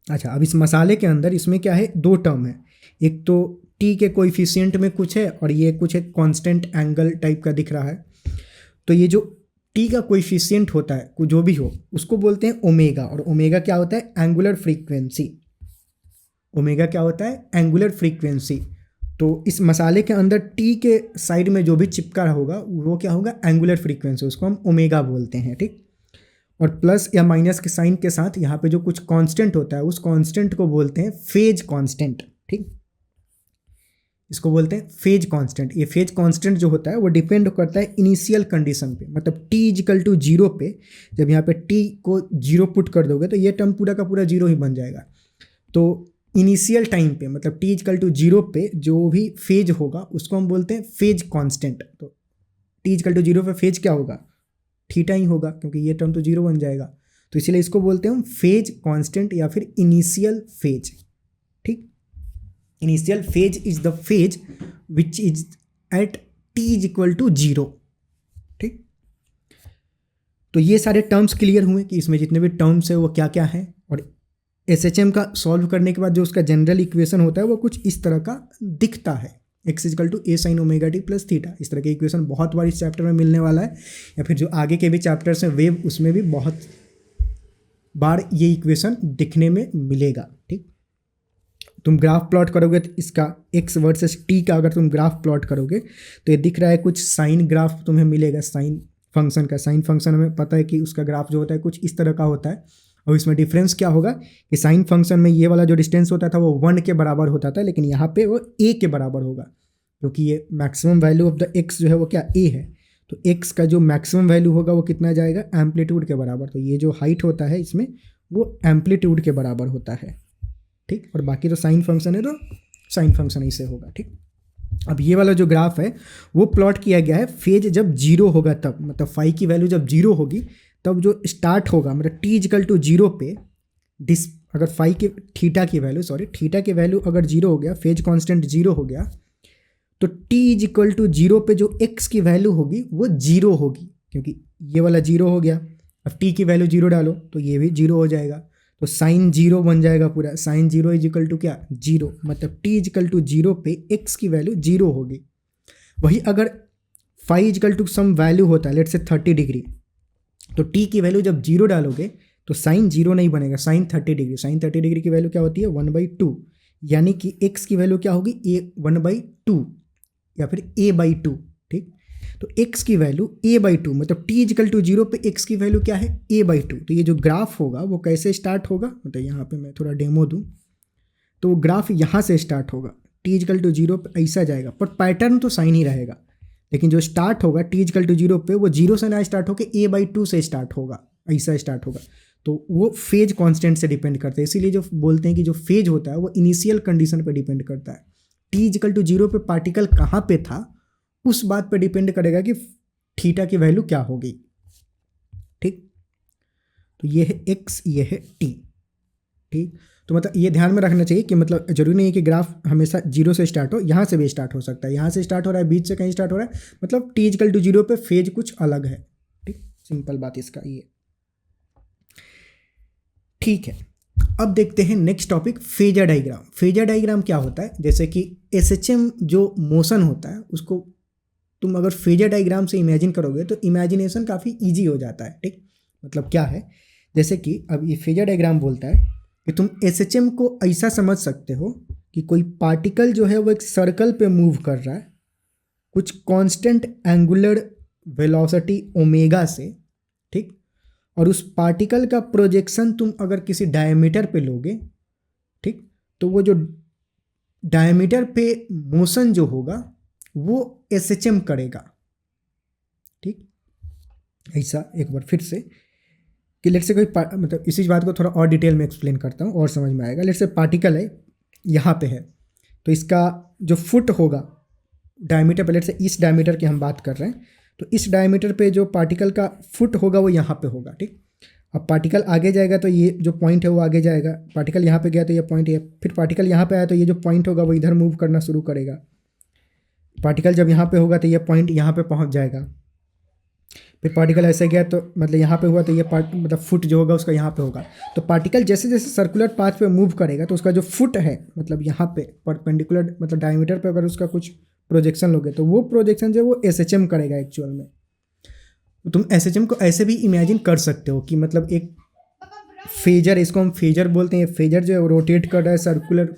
अच्छा, अब इस मसाले के अंदर इसमें क्या है, दो टर्म है, एक तो टी के कोएफिशिएंट में कुछ है और ये कुछ एक कांस्टेंट एंगल टाइप का दिख रहा है। तो ये जो टी का कोएफिशिएंट होता है जो भी हो उसको बोलते हैं ओमेगा, और ओमेगा क्या होता है, एंगुलर फ्रीक्वेंसी। ओमेगा क्या होता है, एंगुलर फ्रीक्वेंसी। तो इस मसाले के अंदर टी के साइड में जो भी चिपका होगा वो क्या होगा, एंगुलर फ्रीक्वेंसी, उसको हम ओमेगा बोलते हैं, ठीक। और प्लस या माइनस के साइन के साथ यहाँ पे जो कुछ कांस्टेंट होता है उस कांस्टेंट को बोलते हैं फेज कांस्टेंट, ठीक। इसको बोलते हैं फेज कांस्टेंट। ये फेज कांस्टेंट जो होता है वो डिपेंड करता है इनिशियल कंडीशन पे, मतलब t इक्वल टू जीरो पे। जब यहाँ पे t को जीरो पुट कर दोगे तो ये टर्म पूरा का पूरा जीरो ही बन जाएगा। तो इनिशियल टाइम पे मतलब t इक्वल टू 0 पे जो भी फेज होगा उसको हम बोलते हैं फेज कांस्टेंट। तो t इक्वल टू 0 पे फेज क्या होगा, थीटा ही होगा, क्योंकि ये टर्म तो 0 बन जाएगा। तो इसलिए इसको बोलते हैं हम फेज कांस्टेंट या फिर इनिशियल फेज। ठीक, initial phase is the phase which is at t is equal to 0। ठीक, तो ये सारे टर्म्स क्लियर हुए कि इसमें जितने भी टर्म्स है वो क्या क्या हैं। और एसएचएम का सॉल्व करने के बाद जो उसका जनरल इक्वेशन होता है वो कुछ इस तरह का दिखता है, x equal to a sine omega t plus theta. इस तरह के इक्वेशन बहुत बार इस चैप्टर में मिलने वाला है, या फिर जो आगे के भी चैप्टर्स हैं वेव उसमें भी बहुत बार ये इक्वेशन दिखने में मिलेगा। ठीक, तुम ग्राफ प्लॉट करोगे तो इसका x वर्सेस t का अगर तुम ग्राफ प्लॉट करोगे तो ये दिख रहा है कुछ साइन ग्राफ तुम्हें मिलेगा, साइन फंक्शन का। साइन फंक्शन हमें पता है कि उसका ग्राफ जो होता है कुछ इस तरह का होता है। और इसमें डिफरेंस क्या होगा कि साइन फंक्शन में ये वाला जो डिस्टेंस होता था वो 1 के बराबर होता था, लेकिन यहाँ पे वो a के बराबर होगा, क्योंकि ये maximum value of the x जो है वो क्या a है। तो x का जो मैक्सिमम वैल्यू होगा वो कितना जाएगा, एम्पलीट्यूड के बराबर। तो ये जो हाइट होता है इसमें वो एम्पलीट्यूड के बराबर होता है। ठीक, और बाकी तो साइन फंक्शन है तो साइन फंक्शन ऐसे होगा। ठीक, अब ये वाला जो ग्राफ है वो प्लॉट किया गया है फेज जब 0 होगा तब, मतलब फाई की वैल्यू जब 0 होगी तब जो स्टार्ट होगा, मतलब t इक्वल टू 0 पे दिस अगर फाई की थीटा की वैल्यू अगर 0 हो गया, फेज कांस्टेंट 0 हो गया, तो t इक्वल टू 0 पे जो x की वैल्यू होगी वो 0 होगी, क्योंकि ये वाला 0 हो गया। अब t की वैल्यू 0 डालो तो ये भी 0 हो जाएगा, तो साइन 0 बन जाएगा पूरा। साइन 0 इज इक्वल टू क्या, 0, मतलब t इक्वल टू 0 पे x की वैल्यू 0 होगी। वही अगर phi equal to some value होता है, लेट से 30 डिग्री, तो t की वैल्यू जब 0 डालोगे तो साइन 0 नहीं बनेगा, साइन 30 डिग्री। साइन 30 डिग्री की वैल्यू क्या होती है, 1/2, यानी कि x की वैल्यू क्या होगी, a 1/2 या फिर a/2। ठीक, तो x की वैल्यू a/2, मतलब t इक्वल टू 0 पे x की वैल्यू क्या है, a/2। तो ये जो ग्राफ होगा वो कैसे स्टार्ट होगा, मतलब यहाँ पे मैं थोड़ा डेमो दूँ तो वो ग्राफ यहाँ से स्टार्ट होगा, t इक्वल टू 0 पे ऐसा जाएगा, पर पैटर्न तो साइन ही रहेगा। लेकिन जो स्टार्ट होगा t इक्वल टू 0 पे वो 0 से ना स्टार्ट होकर a/2 से स्टार्ट होगा, ऐसा स्टार्ट होगा। तो वो फेज कांस्टेंट से डिपेंड करता है, इसीलिए जो बोलते हैं कि जो फेज होता है वो इनिशियल कंडीशन पे डिपेंड करता है। t इक्वल टू 0 पे पार्टिकल कहाँ पे था उस बात पे डिपेंड करेगा कि थीटा की वैल्यू क्या होगी। ठीक, तो ये है x, ये है t। ठीक, तो मतलब ये ध्यान में रखना चाहिए कि मतलब जरूरी नहीं है कि ग्राफ हमेशा 0 से स्टार्ट हो, यहाँ से भी स्टार्ट हो सकता है, यहाँ से स्टार्ट हो रहा है, बीच से कहीं स्टार्ट हो रहा है, मतलब t इक्वल टू 0 पे फेज कुछ अलग है। ठीक, सिंपल बात इसका ये। ठीक है, अब देखते हैं next topic, phasor diagram. Phasor diagram क्या होता है, जैसे कि एसएचएम जो मोशन होता है उसको तुम अगर फेजर डायग्राम से इमेजिन करोगे तो इमेजिनेशन काफ़ी ईजी हो जाता है। ठीक, मतलब क्या है, जैसे कि अब ये फेजर डायग्राम बोलता है कि तुम एसएचएम को ऐसा समझ सकते हो कि कोई पार्टिकल जो है वो एक सर्कल पे मूव कर रहा है कुछ कांस्टेंट एंगुलर वेलोसिटी ओमेगा से। ठीक, और उस पार्टिकल का प्रोजेक्शन तुम अगर किसी डायमीटर पे लोगे, ठीक, तो वो जो डायमीटर पे मोशन जो होगा वो एसएचएम करेगा। ठीक, ऐसा एक बार फिर से कि लेट से कोई मतलब इसी बात को थोड़ा और डिटेल में एक्सप्लेन करता हूँ और समझ में आएगा। लेट से पार्टिकल है यहाँ पे है, तो इसका जो फुट होगा डायमीटर पे, लेट से इस डायमीटर की हम बात कर रहे हैं, तो इस डायमीटर पे जो पार्टिकल का फुट होगा वो यहाँ पे होगा। ठीक, अब पार्टिकल आगे जाएगा तो ये जो पॉइंट है वो आगे जाएगा, पार्टिकल यहाँ पे गया तो ये पॉइंट है, फिर पार्टिकल यहाँ पे आया तो ये जो पॉइंट होगा वो इधर मूव करना शुरू करेगा। पार्टिकल जब यहाँ पे होगा तो ये पॉइंट यहाँ पे पहुँच जाएगा, फिर पार्टिकल ऐसे गया तो मतलब यहाँ पे हुआ तो ये मतलब फुट जो होगा उसका यहाँ पे होगा। तो पार्टिकल जैसे जैसे सर्कुलर पाथ पे मूव करेगा तो उसका जो फुट है मतलब यहाँ पे परपेंडिकुलर मतलब डायमीटर पे अगर उसका कुछ प्रोजेक्शन लोगे तो वो प्रोजेक्शन जो वो एसएचएम करेगा एक्चुअल में। तो तुम एसएचएम को ऐसे भी इमेजिन कर सकते हो कि मतलब एक फेजर, इसको हम फेजर बोलते हैं, फेजर जो है वो रोटेट कर रहा है सर्कुलर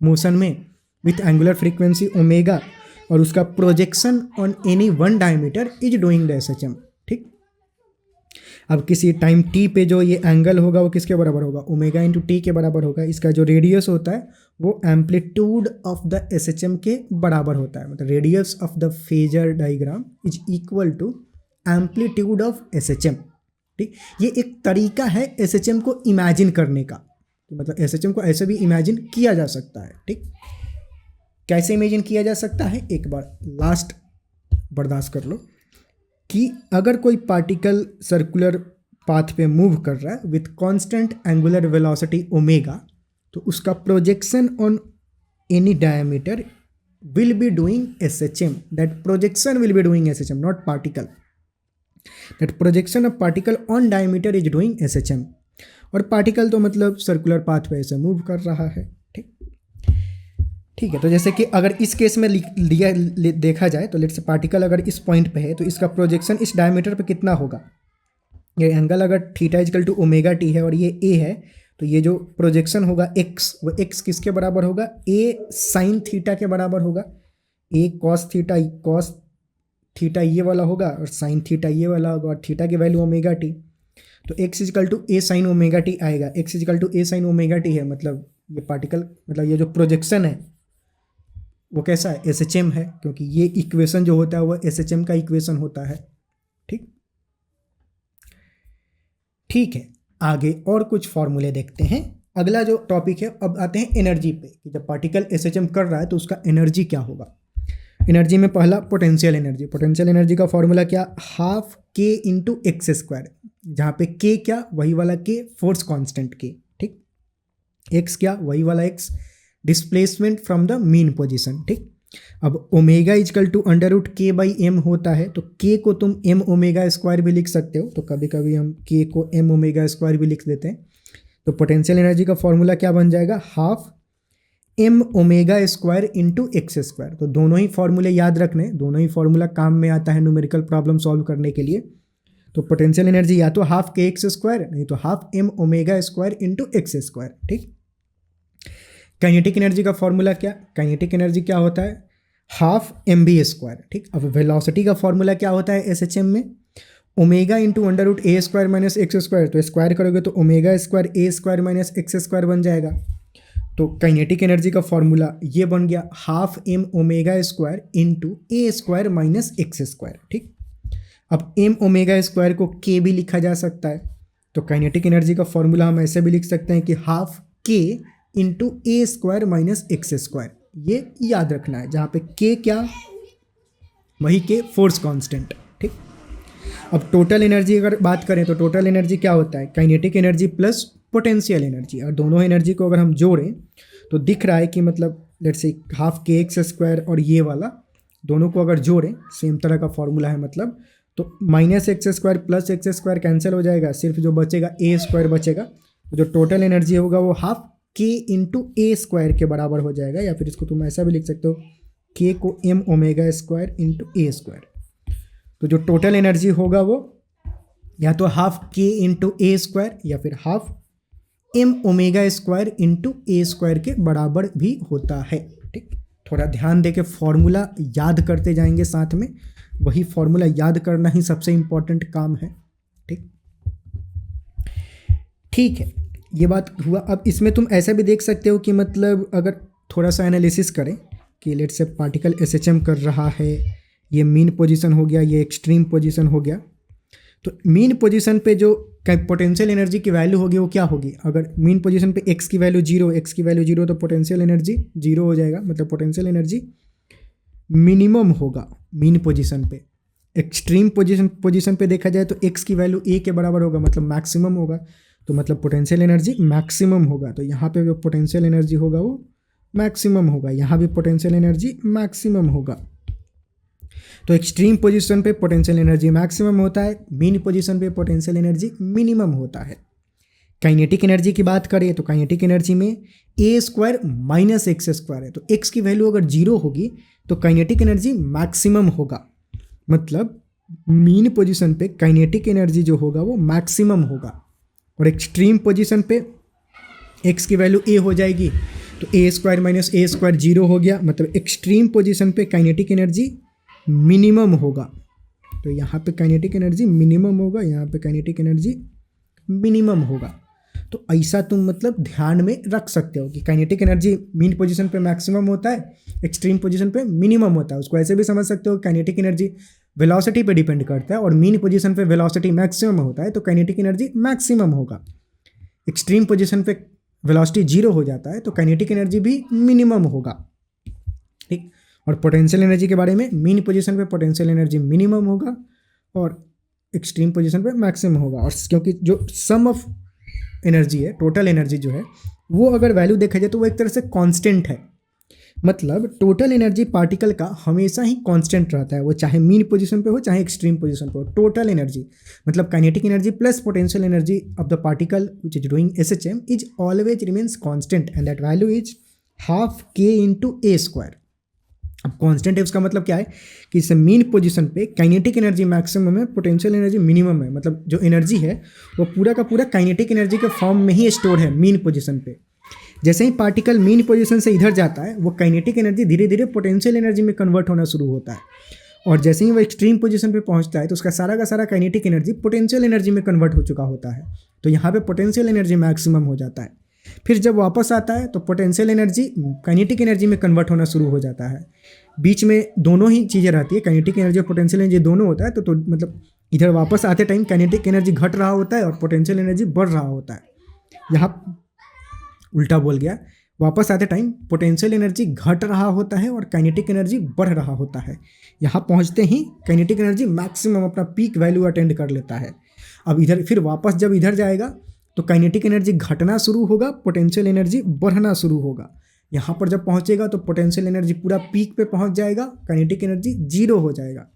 मोशन में विथ एंगुलर फ्रीक्वेंसी ओमेगा, और उसका projection on any one diameter is doing the SHM. ठीक, अब किसी टाइम टी पे जो ये एंगल होगा वो किसके बराबर होगा, ओमेगा इंटू टी के बराबर होगा। इसका जो रेडियस होता है वो एम्पलीट्यूड ऑफ द एसएचएम के बराबर होता है, मतलब radius of the phasor diagram is equal to amplitude of SHM. ठीक, ये एक तरीका है एसएचएम को इमेजिन करने का। कि मतलब एसएचएम को ऐसे भी इमेजिन किया जा सकता है। ठीक, कैसे इमेजिन किया जा सकता है, एक बार लास्ट बर्दाश्त कर लो कि अगर कोई पार्टिकल सर्कुलर पाथ पे मूव कर रहा है with constant angular velocity omega, तो उसका projection on any diameter will be doing SHM. That projection will be doing SHM, not particle. That projection of particle on diameter is doing SHM. और particle तो मतलब circular path पे ऐसे move कर रहा है। ठीक, ठीक है। तो जैसे कि अगर इस केस में देखा जाए तो लेट्स से पार्टिकल अगर इस पॉइंट पे है तो इसका प्रोजेक्शन इस डायमीटर पे कितना होगा, ये एंगल अगर theta equal to omega t है और ये ए है, तो ये जो प्रोजेक्शन होगा x, वो x किसके बराबर होगा, a साइन थीटा के बराबर होगा। a कॉस थीटा ये वाला होगा और साइन थीटा ये वाला होगा और थीटा की वैल्यू ओमेगा टी। तो x equal to a sine omega t आएगा। x equal to a sine omega t है, मतलब ये पार्टिकल मतलब ये जो प्रोजेक्शन है वो कैसा है, SHM है, क्योंकि ये इक्वेशन जो होता है वो SHM का इक्वेशन होता है। ठीक, ठीक है। आगे और कुछ फॉर्मूले देखते हैं। अगला जो टॉपिक है, अब आते हैं एनर्जी पे कि जब पार्टिकल एसएचएम कर रहा है तो उसका एनर्जी क्या होगा। एनर्जी में पहला पोटेंशियल एनर्जी। पोटेंशियल एनर्जी का फॉर्मूला क्या, हाफ के इंटू एक्स स्क्वायर, जहाँ पे के क्या, वही वाला के, फोर्स कांस्टेंट के। ठीक, एक्स क्या, वही वाला x, displacement from the mean position. ठीक, अब omega equal to under root k by m होता है, तो के को तुम एम ओमेगा स्क्वायर भी लिख सकते हो, तो कभी कभी हम के को एम ओमेगा स्क्वायर भी लिख देते हैं। तो पोटेंशियल एनर्जी का फॉर्मूला क्या बन जाएगा, half M omega square into x square. तो दोनों ही फॉर्मूले याद रखने, दोनों ही फॉर्मूला काम में आता है न्यूमेरिकल प्रॉब्लम सॉल्व करने के लिए। तो पोटेंशियल एनर्जी या तो हाफ के एक्स स्क्वायर, नहीं तो half M omega square into x square. ठीक, काइनेटिक एनर्जी का फॉर्मूला क्या, काइनेटिक एनर्जी क्या होता है, हाफ एम बी स्क्वायर। ठीक, अब वेलोसिटी का फॉर्मूला क्या होता है एसएचएम में, ओमेगा इंटू अंडर रूट ए स्क्वायर माइनस एक्स स्क्वायर। तो स्क्वायर करोगे तो ओमेगा स्क्वायर ए स्क्वायर माइनस एक्स स्क्वायर बन जाएगा। तो काइनेटिक एनर्जी का फॉर्मूला ये बन गया, half M omega square into A square minus X square. ठीक, अब एम ओमेगा स्क्वायर को के भी लिखा जा सकता है, तो काइनेटिक एनर्जी का फॉर्मूला हम ऐसे भी लिख सकते हैं कि हाफ के into A square minus X square. ये याद रखना है, जहाँ पे के क्या, वही के फोर्स कांस्टेंट। ठीक, अब टोटल एनर्जी अगर बात करें तो टोटल एनर्जी क्या होता है, kinetic energy plus potential energy, और दोनों एनर्जी को अगर हम जोड़ें तो दिख रहा है कि मतलब लेट्स से हाफ के एक्स स्क्वायर और ये वाला दोनों को अगर जोड़ें, सेम तरह का फॉर्मूला है मतलब, तो minus X square plus x square cancel हो जाएगा, सिर्फ जो बचेगा ए स्क्वायर बचेगा। तो जो टोटल एनर्जी होगा वो हाफ के इंटू ए स्क्वायर के बराबर हो जाएगा, या फिर इसको तुम ऐसा भी लिख सकते हो, के को M omega square into A square. तो जो टोटल एनर्जी होगा वो या तो हाफ के इंटू ए स्क्वायर या फिर half M omega square into A square के बराबर भी होता है। ठीक, थोड़ा ध्यान दे के फॉर्मूला याद करते जाएंगे साथ में, वही फॉर्मूला याद करना ही सबसे इम्पोर्टेंट काम है। ठीक, ठीक है, ये बात हुआ। अब इसमें तुम ऐसा भी देख सकते हो कि मतलब अगर थोड़ा सा एनालिसिस करें कि लेट्स से पार्टिकल एसएचएम कर रहा है, ये मीन पोजीशन हो गया, ये एक्सट्रीम पोजीशन हो गया, तो मीन पोजीशन पे जो पोटेंशियल एनर्जी की वैल्यू होगी वो क्या होगी, अगर मीन पोजीशन पे एक्स की वैल्यू जीरो, तो पोटेंशियल एनर्जी जीरो हो जाएगा, मतलब पोटेंशियल एनर्जी मिनिमम होगा मीन पोजीशन पे। एक्सट्रीम पोजीशन पे देखा जाए तो एक्स की वैल्यू ए के बराबर होगा, मतलब मैक्सिमम होगा, तो मतलब पोटेंशियल एनर्जी मैक्सिमम होगा। तो यहाँ पे जो पोटेंशियल एनर्जी होगा वो मैक्सिमम होगा, यहाँ भी पोटेंशियल एनर्जी मैक्सिमम होगा। तो एक्सट्रीम पोजीशन पे पोटेंशियल एनर्जी मैक्सिमम होता है, मीन पोजीशन पे पोटेंशियल एनर्जी मिनिमम होता है। काइनेटिक एनर्जी की बात करें तो काइनेटिक एनर्जी में ए स्क्वायर माइनस एक्स स्क्वायर है, तो एक्स की वैल्यू अगर जीरो होगी तो काइनेटिक एनर्जी मैक्सिमम होगा, मतलब मीन पोजीशन पे काइनेटिक एनर्जी जो होगा वो मैक्सिमम होगा। और एक्सट्रीम पोजीशन पे एक्स की वैल्यू ए हो जाएगी, तो ए स्क्वायर माइनस ए स्क्वायर जीरो हो गया, मतलब एक्सट्रीम पोजीशन पे काइनेटिक एनर्जी मिनिमम होगा। तो यहाँ पे काइनेटिक एनर्जी मिनिमम होगा, यहाँ पे काइनेटिक एनर्जी मिनिमम होगा। तो ऐसा तुम मतलब ध्यान में रख सकते हो कि काइनेटिक एनर्जी मीन पोजीशन पे मैक्सिमम होता है, एक्सट्रीम पोजीशन पे मिनिमम होता है। उसको ऐसे भी समझ सकते हो काइनेटिक एनर्जी वेलोसिटी पे डिपेंड करता है और मीन पोजीशन पे वेलोसिटी मैक्सिमम होता है, तो काइनेटिक एनर्जी मैक्सिमम होगा। एक्सट्रीम पोजीशन पे वेलोसिटी जीरो हो जाता है तो काइनेटिक एनर्जी भी मिनिमम होगा, ठीक। और पोटेंशियल एनर्जी के बारे में, मीन पोजीशन पे पोटेंशियल एनर्जी मिनिमम होगा और एक्सट्रीम पोजीशन पे मैक्सिमम होगा। और क्योंकि जो सम ऑफ एनर्जी है, टोटल एनर्जी जो है, वो अगर वैल्यू देखा जाए तो वो एक तरह से कांस्टेंट है। मतलब टोटल एनर्जी पार्टिकल का हमेशा ही कांस्टेंट रहता है, वो चाहे मीन पोजीशन पे हो चाहे एक्सट्रीम पोजीशन पे हो। टोटल एनर्जी मतलब kinetic energy plus potential energy of the particle which is doing SHM is always remains constant and that value is half k into A square. अब constant है उसका मतलब क्या है कि इस मीन पोजीशन पे काइनेटिक एनर्जी मैक्सिमम है, पोटेंशियल एनर्जी मिनिमम है। मतलब जो एनर्जी है वो पूरा का पूरा काइनेटिक एनर्जी के फॉर्म में ही स्टोर है मीन पोजीशन पे। जैसे ही पार्टिकल मीन पोजीशन से इधर जाता है वो काइनेटिक एनर्जी धीरे धीरे पोटेंशियल एनर्जी में कन्वर्ट होना शुरू होता है, और जैसे ही वो एक्सट्रीम पोजीशन पे पहुंचता है तो उसका सारा का सारा काइनेटिक एनर्जी पोटेंशियल एनर्जी में कन्वर्ट हो चुका होता है। तो यहाँ पे पोटेंशियल एनर्जी मैक्सिमम हो जाता है। फिर जब वापस आता है तो पोटेंशियल एनर्जी काइनेटिक एनर्जी में कन्वर्ट होना शुरू हो जाता है। बीच में दोनों ही चीज़ें रहती है, काइनेटिक एनर्जी और पोटेंशियल एनर्जी दोनों होता है। तो मतलब इधर वापस आते टाइम काइनेटिक एनर्जी घट रहा होता है और पोटेंशियल एनर्जी बढ़ रहा होता है। यहाँ उल्टा बोल गया, वापस आते टाइम पोटेंशियल एनर्जी घट रहा होता है और काइनेटिक एनर्जी बढ़ रहा होता है। यहाँ पहुँचते ही काइनेटिक एनर्जी मैक्सिमम अपना पीक वैल्यू अटेंड कर लेता है। अब इधर फिर वापस जब इधर जाएगा तो काइनेटिक एनर्जी घटना शुरू होगा, पोटेंशियल एनर्जी बढ़ना शुरू होगा। यहाँ पर जब पहुँचेगा तो पोटेंशियल एनर्जी पूरा पीक पे पहुँच जाएगा, काइनेटिक एनर्जी जीरो हो जाएगा।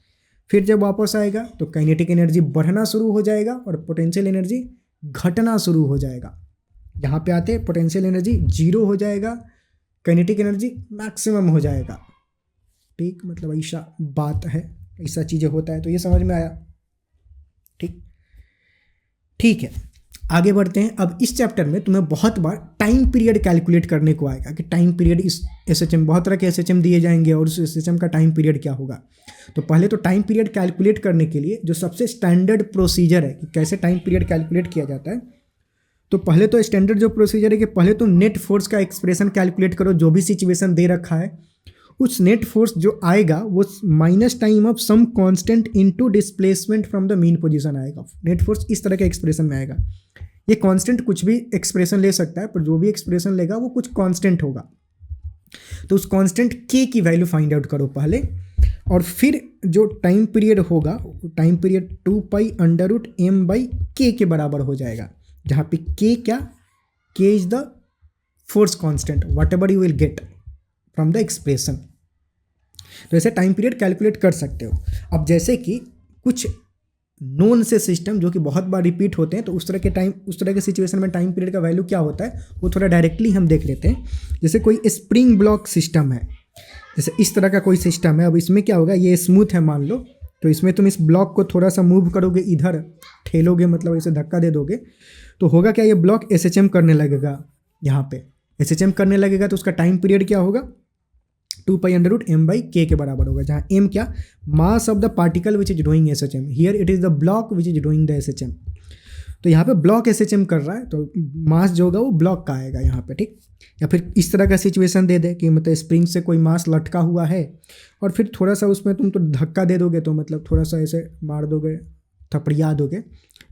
फिर जब वापस आएगा तो काइनेटिक एनर्जी बढ़ना शुरू हो जाएगा और पोटेंशियल एनर्जी घटना शुरू हो जाएगा। यहाँ पे आते पोटेंशियल एनर्जी जीरो हो जाएगा, काइनेटिक एनर्जी मैक्सिमम हो जाएगा, ठीक। मतलब ऐसा बात है, ऐसा चीज़ें होता है। तो ये समझ में आया, ठीक। ठीक है, आगे बढ़ते हैं। अब इस चैप्टर में तुम्हें बहुत बार टाइम पीरियड कैलकुलेट करने को आएगा कि टाइम पीरियड इस SHM, बहुत तरह के SHM दिए जाएंगे और उस SHM का टाइम पीरियड क्या होगा। तो पहले तो टाइम पीरियड कैलकुलेट करने के लिए जो सबसे स्टैंडर्ड प्रोसीजर है कि कैसे टाइम पीरियड कैलकुलेट किया जाता है, तो पहले तो स्टैंडर्ड जो प्रोसीजर है कि पहले तो नेट फोर्स का एक्सप्रेशन कैलकुलेट करो। जो भी सिचुएशन दे रखा है उस नेट फोर्स जो आएगा वो minus time of some constant into displacement from the mean position आएगा। नेट फोर्स इस तरह के एक्सप्रेशन में आएगा। ये कांस्टेंट कुछ भी एक्सप्रेशन ले सकता है, पर जो भी एक्सप्रेशन लेगा वो कुछ कांस्टेंट होगा। तो उस कांस्टेंट k की वैल्यू फाइंड आउट करो पहले, और फिर जो टाइम पीरियड होगा, टाइम पीरियड 2π√m/k के बराबर हो जाएगा, जहाँ पे k क्या, k is the force constant what ever you will get from the expression. तो ऐसे टाइम पीरियड कैलकुलेट कर सकते हो। अब जैसे कि कुछ नोन से सिस्टम जो कि बहुत बार रिपीट होते हैं, तो उस तरह के सिचुएशन में टाइम पीरियड का वैल्यू क्या होता है वो थोड़ा डायरेक्टली हम देख लेते हैं। जैसे कोई स्प्रिंग ब्लॉक सिस्टम है, जैसे इस तरह का कोई सिस्टम है। अब इसमें क्या होगा, ये स्मूथ है मान लो, तो इसमें तुम इस ब्लॉक को थोड़ा सा मूव करोगे, इधर ठेलोगे, मतलब ऐसे धक्का दे दोगे, तो होगा क्या, ये ब्लॉक SHM करने लगेगा। यहाँ पे SHM करने लगेगा तो उसका टाइम पीरियड क्या होगा, 2π√m/k के बराबर होगा, जहाँ m क्या, मास of the particle which is doing SHM, here it is the block which is doing the SHM। तो यहाँ पे ब्लॉक SHM कर रहा है तो मास जो होगा वो ब्लॉक का आएगा यहाँ पे, ठीक। या फिर इस तरह का सिचुएशन दे दे कि मतलब स्प्रिंग से कोई मास लटका हुआ है और फिर थोड़ा सा उसमें तुम तो धक्का दे दोगे, तो मतलब थोड़ा सा ऐसे मार दोगे, थपड़िया दोगे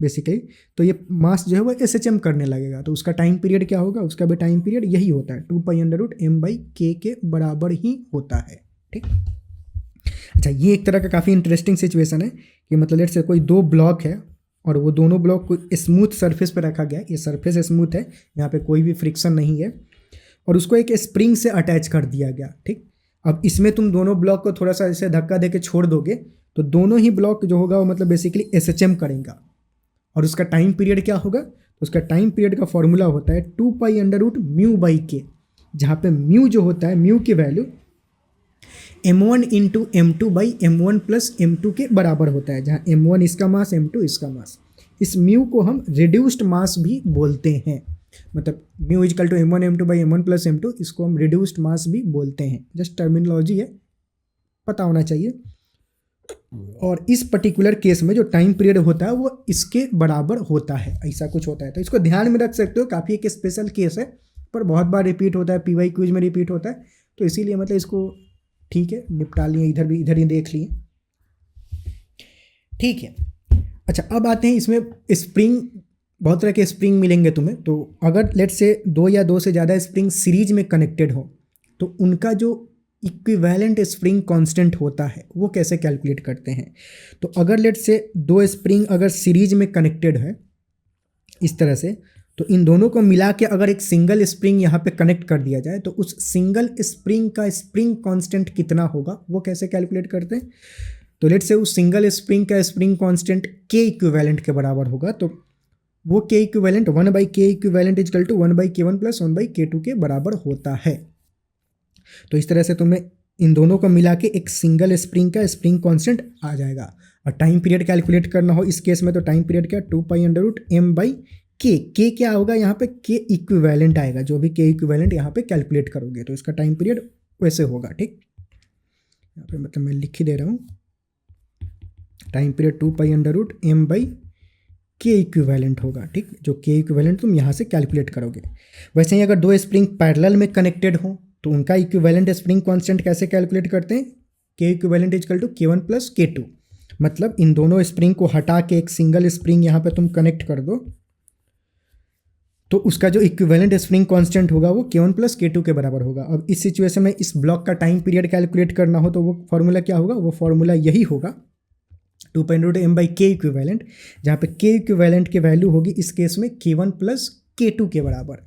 बेसिकली, तो ये मास जो है वो SHM करने लगेगा। तो उसका टाइम पीरियड क्या होगा, उसका भी टाइम पीरियड यही होता है, 2π√m/k के बराबर ही होता है, ठीक। अच्छा, ये एक तरह का काफ़ी इंटरेस्टिंग सिचुएशन है कि मतलब लेट्स से कोई दो ब्लॉक है और वो दोनों ब्लॉक को स्मूथ सरफेस पे रखा गया है। ये सरफेस स्मूथ है, यहाँ पे कोई भी फ्रिक्शन नहीं है, और उसको एक स्प्रिंग से अटैच कर दिया गया, ठीक। अब इसमें तुम दोनों ब्लॉक को थोड़ा सा ऐसे धक्का दे के छोड़ दोगे तो दोनों ही ब्लॉक जो होगा वो मतलब बेसिकली SHM करेगा। और उसका टाइम पीरियड क्या होगा, तो उसका टाइम पीरियड का फॉर्मूला होता है 2π√μ/k, जहाँ पे म्यू जो होता है, म्यू की वैल्यू m1 × m2/m1 + m2 के बराबर होता है, जहाँ m1 इसका मास, m2 इसका मास। इस म्यू को हम रिड्यूस्ड मास भी बोलते हैं, मतलब mu is equal to m1 m2/m1 + m2, इसको हम रिड्यूस्ड मास भी बोलते हैं। जस्ट टर्मिनोलॉजी है, पता होना चाहिए। और इस पर्टिकुलर केस में जो टाइम पीरियड होता है वो इसके बराबर होता है, ऐसा कुछ होता है। तो इसको ध्यान में रख सकते हो, काफ़ी एक स्पेशल केस है, पर बहुत बार रिपीट होता है, PY क्विज में रिपीट होता है, तो इसीलिए मतलब इसको ठीक है निपटा लिए, इधर ही देख लिए, ठीक है। अच्छा, अब आते हैं इसमें स्प्रिंग बहुत तरह के स्प्रिंग मिलेंगे तुम्हें। तो अगर लेट से दो या दो से ज़्यादा स्प्रिंग सीरीज में कनेक्टेड हो तो उनका जो इक्विवेलेंट स्प्रिंग कांस्टेंट होता है वो कैसे कैलकुलेट करते हैं। तो अगर लेट से दो स्प्रिंग अगर सीरीज में कनेक्टेड है इस तरह से, तो इन दोनों को मिला के अगर एक सिंगल स्प्रिंग यहाँ पे कनेक्ट कर दिया जाए तो उस सिंगल स्प्रिंग का स्प्रिंग कांस्टेंट कितना होगा वो कैसे कैलकुलेट करते हैं। तो लेट से उस सिंगल स्प्रिंग का स्प्रिंग कांस्टेंट के इक्विवेलेंट के बराबर होगा, तो वो k equivalent 1/k equivalent equal to 1/k1 plus 1/k2 के बराबर होता है। तो इस तरह से तुम्हें इन दोनों को मिला के एक सिंगल स्प्रिंग का स्प्रिंग कांस्टेंट आ जाएगा। और टाइम पीरियड कैलकुलेट करना हो इस केस में तो टाइम पीरियड क्या 2π√m/k। के क्या होगा यहाँ पे, के इक्विवेलेंट आएगा, जो भी के इक्विवेलेंट यहाँ पे कैलकुलेट करोगे तो इसका टाइम पीरियड वैसे होगा। ठीक, यहाँ पे मतलब मैं लिख ही दे रहा हूँ, टाइम पीरियड 2π√m/k इक्विवेलेंट होगा। ठीक, जो के इक्विवेलेंट तुम यहाँ से कैलकुलेट करोगे। वैसे ही अगर दो स्प्रिंग पैरेलल में कनेक्टेड हो तो उनका इक्विवेलेंट स्प्रिंग कांस्टेंट कैसे कैलकुलेट करते हैं, के equivalent equal to k1 plus k2। मतलब इन दोनों स्प्रिंग को हटा के एक सिंगल स्प्रिंग यहाँ पे तुम कनेक्ट कर दो तो उसका जो इक्विवेलेंट स्प्रिंग कांस्टेंट होगा वो k1 प्लस k2 के बराबर होगा। अब इस सिचुएशन में इस ब्लॉक का टाइम पीरियड कैलकुलेट करना हो तो वो फॉर्मूला क्या होगा, वो फॉर्मूला यही होगा 2π√m/k इक्विवेलेंट, जहाँ पे k इक्विवेलेंट की वैल्यू होगी इस केस में k1 प्लस k2 के बराबर।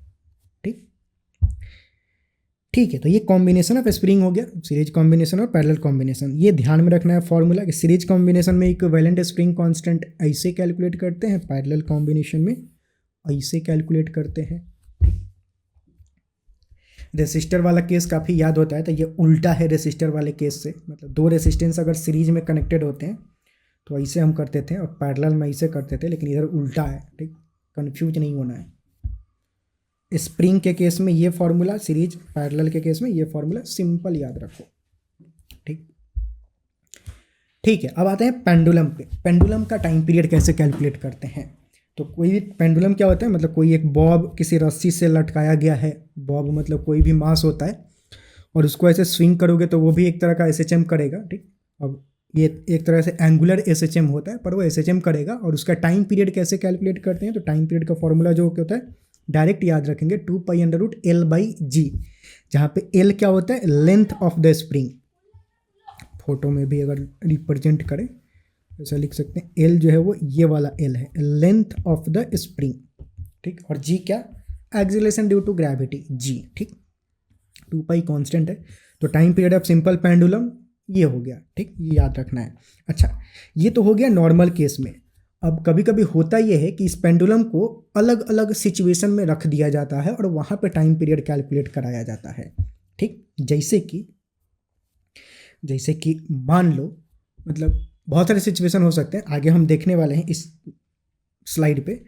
ठीक है, तो ये कॉम्बिनेशन ऑफ स्प्रिंग हो गया, सीरीज कॉम्बिनेशन और पैरेलल कॉम्बिनेशन। ये ध्यान में रखना है फॉर्मूला कि सीरीज कॉम्बिनेशन में इक्विवेलेंट स्प्रिंग कांस्टेंट ऐसे कैलकुलेट करते हैं, पैरेलल कॉम्बिनेशन में ऐसे कैलकुलेट करते हैं। रेसिस्टर वाला केस काफ़ी याद होता है, तो ये उल्टा है रेसिस्टर वाले केस से। मतलब दो रेसिस्टेंस अगर सीरीज में कनेक्टेड होते हैं तो ऐसे हम करते थे और पैरेलल में ऐसे करते थे, लेकिन इधर उल्टा है। ठीक, कन्फ्यूज नहीं होना है। स्प्रिंग के केस में ये फॉर्मूला, सीरीज पैरेलल के केस में ये फॉर्मूला, सिंपल याद रखो। ठीक है, अब आते हैं पेंडुलम पे। पेंडुलम का टाइम पीरियड कैसे कैलकुलेट करते हैं। तो कोई भी पेंडुलम क्या होता है, मतलब कोई एक बॉब किसी रस्सी से लटकाया गया है, बॉब मतलब कोई भी मास होता है, और उसको ऐसे स्विंग करोगे तो वो भी एक तरह का SHM करेगा। ठीक, अब ये एक तरह से एंगुलर SHM होता है पर वो SHM करेगा। और उसका टाइम पीरियड कैसे कैलकुलेट करते हैं, तो टाइम पीरियड का फॉर्मूला जो होता है डायरेक्ट याद रखेंगे 2π√L/g, जहाँ पे L क्या होता है, length of the spring. Photo में भी अगर रिप्रेजेंट करें ऐसा लिख सकते हैं, L जो है वो ये वाला L है, लेंथ ऑफ द स्प्रिंग। ठीक, और G क्या, acceleration due to gravity G। ठीक, 2π कांस्टेंट है। तो time period of simple pendulum ये हो गया। ठीक, ये याद रखना है। अच्छा, ये तो हो गया नॉर्मल केस में। अब कभी कभी होता यह है कि इस पेंडुलम को अलग अलग सिचुएशन में रख दिया जाता है और वहाँ पे टाइम पीरियड कैलकुलेट कराया जाता है। ठीक, जैसे कि मान लो, मतलब बहुत सारे सिचुएशन हो सकते हैं, आगे हम देखने वाले हैं इस स्लाइड पे।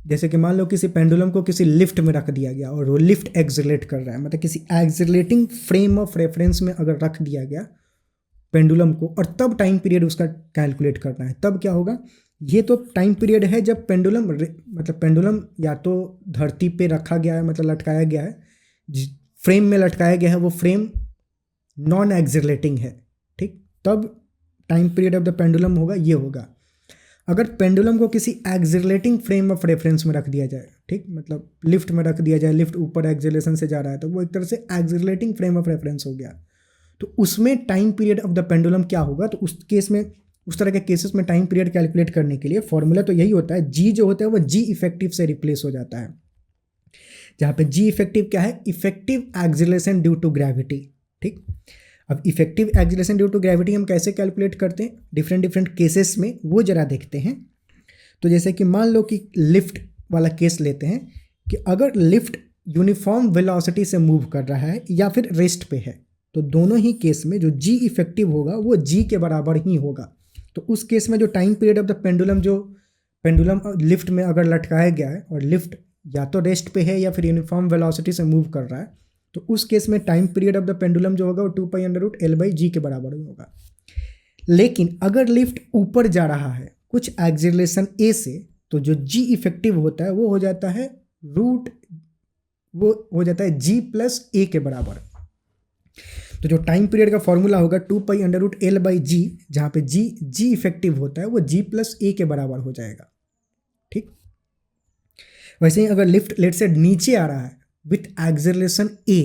जैसे कि मान लो किसी पेंडुलम को किसी लिफ्ट में रख दिया गया और वो लिफ्ट एक्सेलरेट कर रहा है, मतलब किसी एक्सेलरेटिंग फ्रेम ऑफ रेफरेंस में अगर रख दिया गया पेंडुलम को, और तब टाइम पीरियड उसका कैलकुलेट करना है। तब क्या होगा, ये तो टाइम पीरियड है जब पेंडुलम, मतलब पेंडुलम या तो धरती पे रखा गया है, मतलब लटकाया गया है, फ्रेम में लटकाया गया है, वो फ्रेम नॉन एक्सेलरेटिंग है। ठीक, तब time period of the pendulum होगा ये होगा। अगर पेंडुलम को किसी एक्सेलरेटिंग फ्रेम ऑफ रेफरेंस में रख दिया जाए, ठीक, मतलब लिफ्ट में रख दिया जाए, लिफ्ट ऊपर एक्सेलरेशन से जा रहा है, तो वो एक तरह से एक्सेलरेटिंग फ्रेम ऑफ रेफरेंस हो गया। तो उसमें time period of the pendulum क्या होगा, तो उस केस में, उस तरह के केसेस में टाइम पीरियड कैलकुलेट करने के लिए फॉर्मूला तो यही होता है, जी जो होता है वो जी इफेक्टिव से रिप्लेस हो जाता है। जहाँ पे जी इफेक्टिव क्या है, effective acceleration due to gravity. ठीक, अब effective acceleration due to gravity हम कैसे कैलकुलेट करते हैं डिफरेंट केसेस में, वो जरा देखते हैं। तो जैसे कि मान लो कि लिफ्ट वाला केस लेते हैं कि अगर लिफ्ट यूनिफॉर्म वेलोसिटी से मूव कर रहा है या फिर रेस्ट पे है, तो दोनों ही केस में जो जी इफेक्टिव होगा वो जी के बराबर ही होगा। तो उस केस में जो time period of the pendulum, जो पेंडुलम लिफ्ट में अगर लटकाया गया है और लिफ्ट या तो रेस्ट पे है या फिर यूनिफॉर्म वेलोसिटी से मूव कर रहा है, तो उस केस में time period of the pendulum जो होगा वो 2π√L/g के बराबर होगा। लेकिन अगर लिफ्ट ऊपर जा रहा है कुछ एक्सेलरेशन ए से, तो जो जी इफेक्टिव होता है वो हो जाता है जी प्लस ए के बराबर। तो जो टाइम पीरियड का फॉर्मूला होगा 2π√L/g, जहाँ पे जी इफेक्टिव होता है वो जी प्लस ए के बराबर हो जाएगा। ठीक, वैसे ही अगर लिफ्ट लेट से नीचे आ रहा है विथ एक्सेलरेशन ए,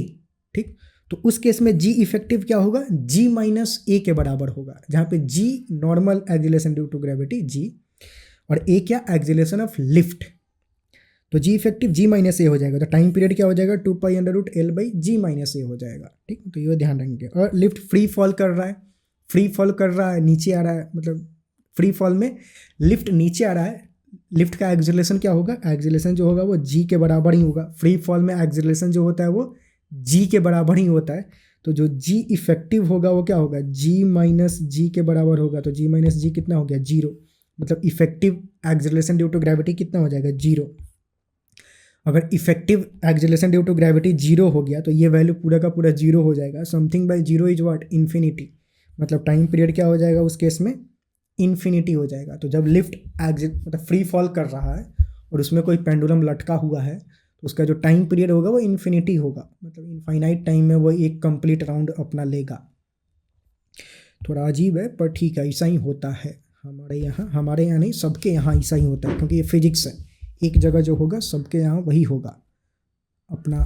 ठीक, तो उस केस में जी इफेक्टिव क्या होगा, जी माइनस ए के बराबर होगा, जहाँ पे G normal acceleration due to gravity G, और ए क्या, एक्सेलरेशन ऑफ लिफ्ट। तो जी इफेक्टिव जी माइनस ए हो जाएगा, तो टाइम पीरियड क्या हो जाएगा, 2π√L/g माइनस ए हो जाएगा, ठीक। तो ये ध्यान रखेंगे। और लिफ्ट फ्री फॉल कर रहा है, फ्री फॉल कर रहा है, नीचे आ रहा है, मतलब फ्री फॉल में लिफ्ट नीचे आ रहा है, लिफ्ट का एक्सेलरेशन क्या होगा, एक्सेलरेशन जो होगा वो जी के बराबर ही होगा। फ्री फॉल में एक्सेलरेशन जो होता है वो जी के बराबर ही होता है। तो जो जी इफेक्टिव होगा वो क्या होगा, जी माइनस जी के बराबर होगा। तो जी माइनस जी कितना हो गया, 0, मतलब effective acceleration due to gravity कितना हो जाएगा, 0। अगर effective acceleration due to gravity 0 हो गया तो ये वैल्यू पूरा का पूरा 0 हो जाएगा। Something bye 0 is what, infinity, मतलब टाइम पीरियड क्या हो जाएगा उस केस में, इन्फिनिटी हो जाएगा। तो जब लिफ्ट मतलब फ्री फॉल कर रहा है और उसमें कोई पेंडुलम लटका हुआ है तो उसका जो टाइम पीरियड होगा वो इन्फिनिटी होगा, मतलब इनफाइनाइट टाइम में वो एक कंप्लीट राउंड अपना लेगा। थोड़ा अजीब है पर ठीक है, ऐसा ही होता है हमारे यहाँ नहीं, सबके यहाँ ऐसा ही होता है, क्योंकि ये फिजिक्स है, एक जगह जो होगा सबके यहाँ वही होगा, अपना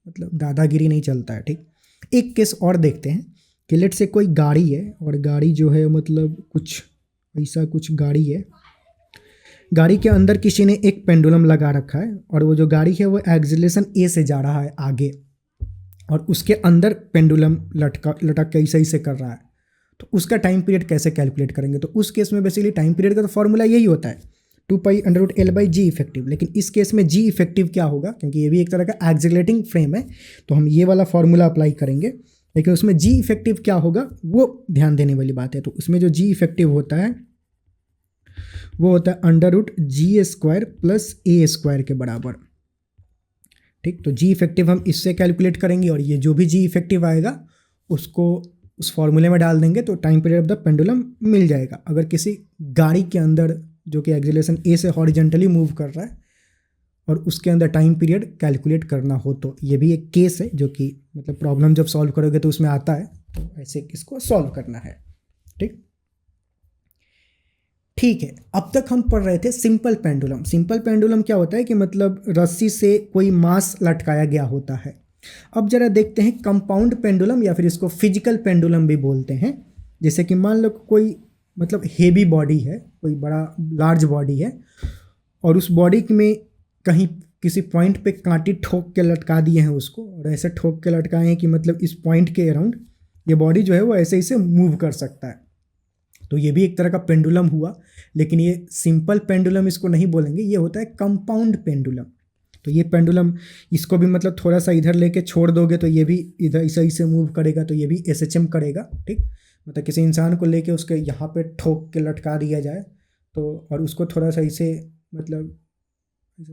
मतलब दादागिरी नहीं चलता है, ठीक। एक केस और देखते हैं कि लेट से कोई गाड़ी है और गाड़ी जो है मतलब कुछ ऐसा कुछ गाड़ी है, गाड़ी के अंदर किसी ने एक पेंडुलम लगा रखा है और वो जो गाड़ी है वो एक्सेलरेशन ए से जा रहा है आगे, और उसके अंदर पेंडुलम लटक के ऐसे ऐसे कर रहा है। तो उसका टाइम पीरियड कैसे कैलकुलेट करेंगे, तो उस केस में बेसिकली टाइम पीरियड का तो फॉर्मूला यही होता है, 2π√L/g इफेक्टिव। लेकिन इस केस में जी इफेक्टिव क्या होगा, क्योंकि ये भी एक तरह का एक्सेलरेटिंग फ्रेम है, तो हम ये वाला फॉर्मूला अप्लाई करेंगे। लेकिन उसमें जी इफेक्टिव क्या होगा वो ध्यान देने वाली बात है। तो उसमें जो जी इफेक्टिव होता है वो होता है √g² + a² के बराबर, ठीक। तो जी इफेक्टिव हम इससे कैलकुलेट करेंगे और ये जो भी जी इफेक्टिव आएगा उसको उस फॉर्मूले में डाल देंगे तो time period of the pendulum मिल जाएगा। अगर किसी गाड़ी के अंदर जो कि एक्सेलरेशन ए से हॉरिजेंटली मूव कर रहा है और उसके अंदर टाइम पीरियड कैलकुलेट करना हो, तो ये भी एक केस है जो कि मतलब प्रॉब्लम जब सॉल्व करोगे तो उसमें आता है, तो ऐसे इसको सॉल्व करना है, ठीक है। अब तक हम पढ़ रहे थे सिंपल पेंडुलम। सिंपल पेंडुलम क्या होता है कि मतलब रस्सी से कोई मास लटकाया गया होता है। अब जरा देखते हैं कंपाउंड पेंडुलम, या फिर इसको फिजिकल पेंडुलम भी बोलते हैं। जैसे कि मान लो कोई मतलब हेवी बॉडी है, कोई बड़ा लार्ज बॉडी है और उस बॉडी में कहीं किसी पॉइंट पे कांटी ठोक के लटका दिए हैं उसको, और ऐसे ठोक के लटकाए हैं कि मतलब इस पॉइंट के अराउंड ये बॉडी जो है वो ऐसे ही से मूव कर सकता है। तो ये भी एक तरह का पेंडुलम हुआ, लेकिन ये सिंपल पेंडुलम इसको नहीं बोलेंगे, ये होता है कंपाउंड पेंडुलम। तो ये पेंडुलम इसको भी मतलब थोड़ा सा इधर लेके छोड़ दोगे तो ये भी इधर ऐसे से मूव करेगा, तो ये भी SHM करेगा, ठीक। मतलब किसी इंसान को लेके उसके यहाँ पे ठोक के लटका दिया जाए तो, और उसको थोड़ा सा इसे मतलब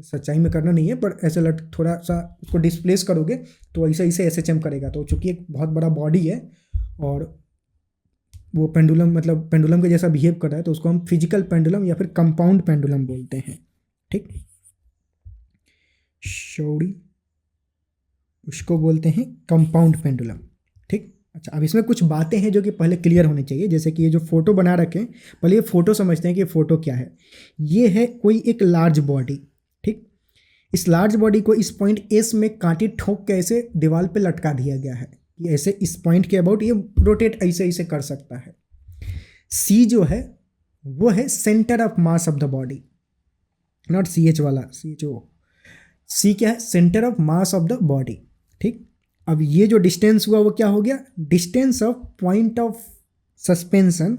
सच्चाई में करना नहीं है पर ऐसे थोड़ा सा उसको डिस्प्लेस करोगे तो ऐसे ऐसे SHM करेगा। तो चूँकि एक बहुत बड़ा बॉडी है और वो पेंडुलम मतलब पेंडुलम के जैसा बिहेव कर रहा है तो उसको हम फिजिकल पेंडुलम या फिर कंपाउंड पेंडुलम बोलते हैं, ठीक। शौड़ी उसको बोलते हैं कंपाउंड पेंडुलम, ठीक। अच्छा, अब इसमें कुछ बातें हैं जो कि पहले क्लियर होनी चाहिए। जैसे कि ये जो फोटो बना रखे हैं, पहले ये फोटो समझते हैं कि ये फोटो क्या है। ये है कोई एक लार्ज बॉडी, ठीक। इस लार्ज बॉडी को इस पॉइंट एस में कांटी ठोक के ऐसे दीवार पे लटका दिया गया है कि ऐसे इस पॉइंट के अबाउट ये रोटेट ऐसे ऐसे कर सकता है। सी जो है वो है centre of mass of the body, not CH वाला, CHO। सी क्या है, centre of mass of the body, ठीक। अब ये जो डिस्टेंस हुआ वो क्या हो गया, distance of point of suspension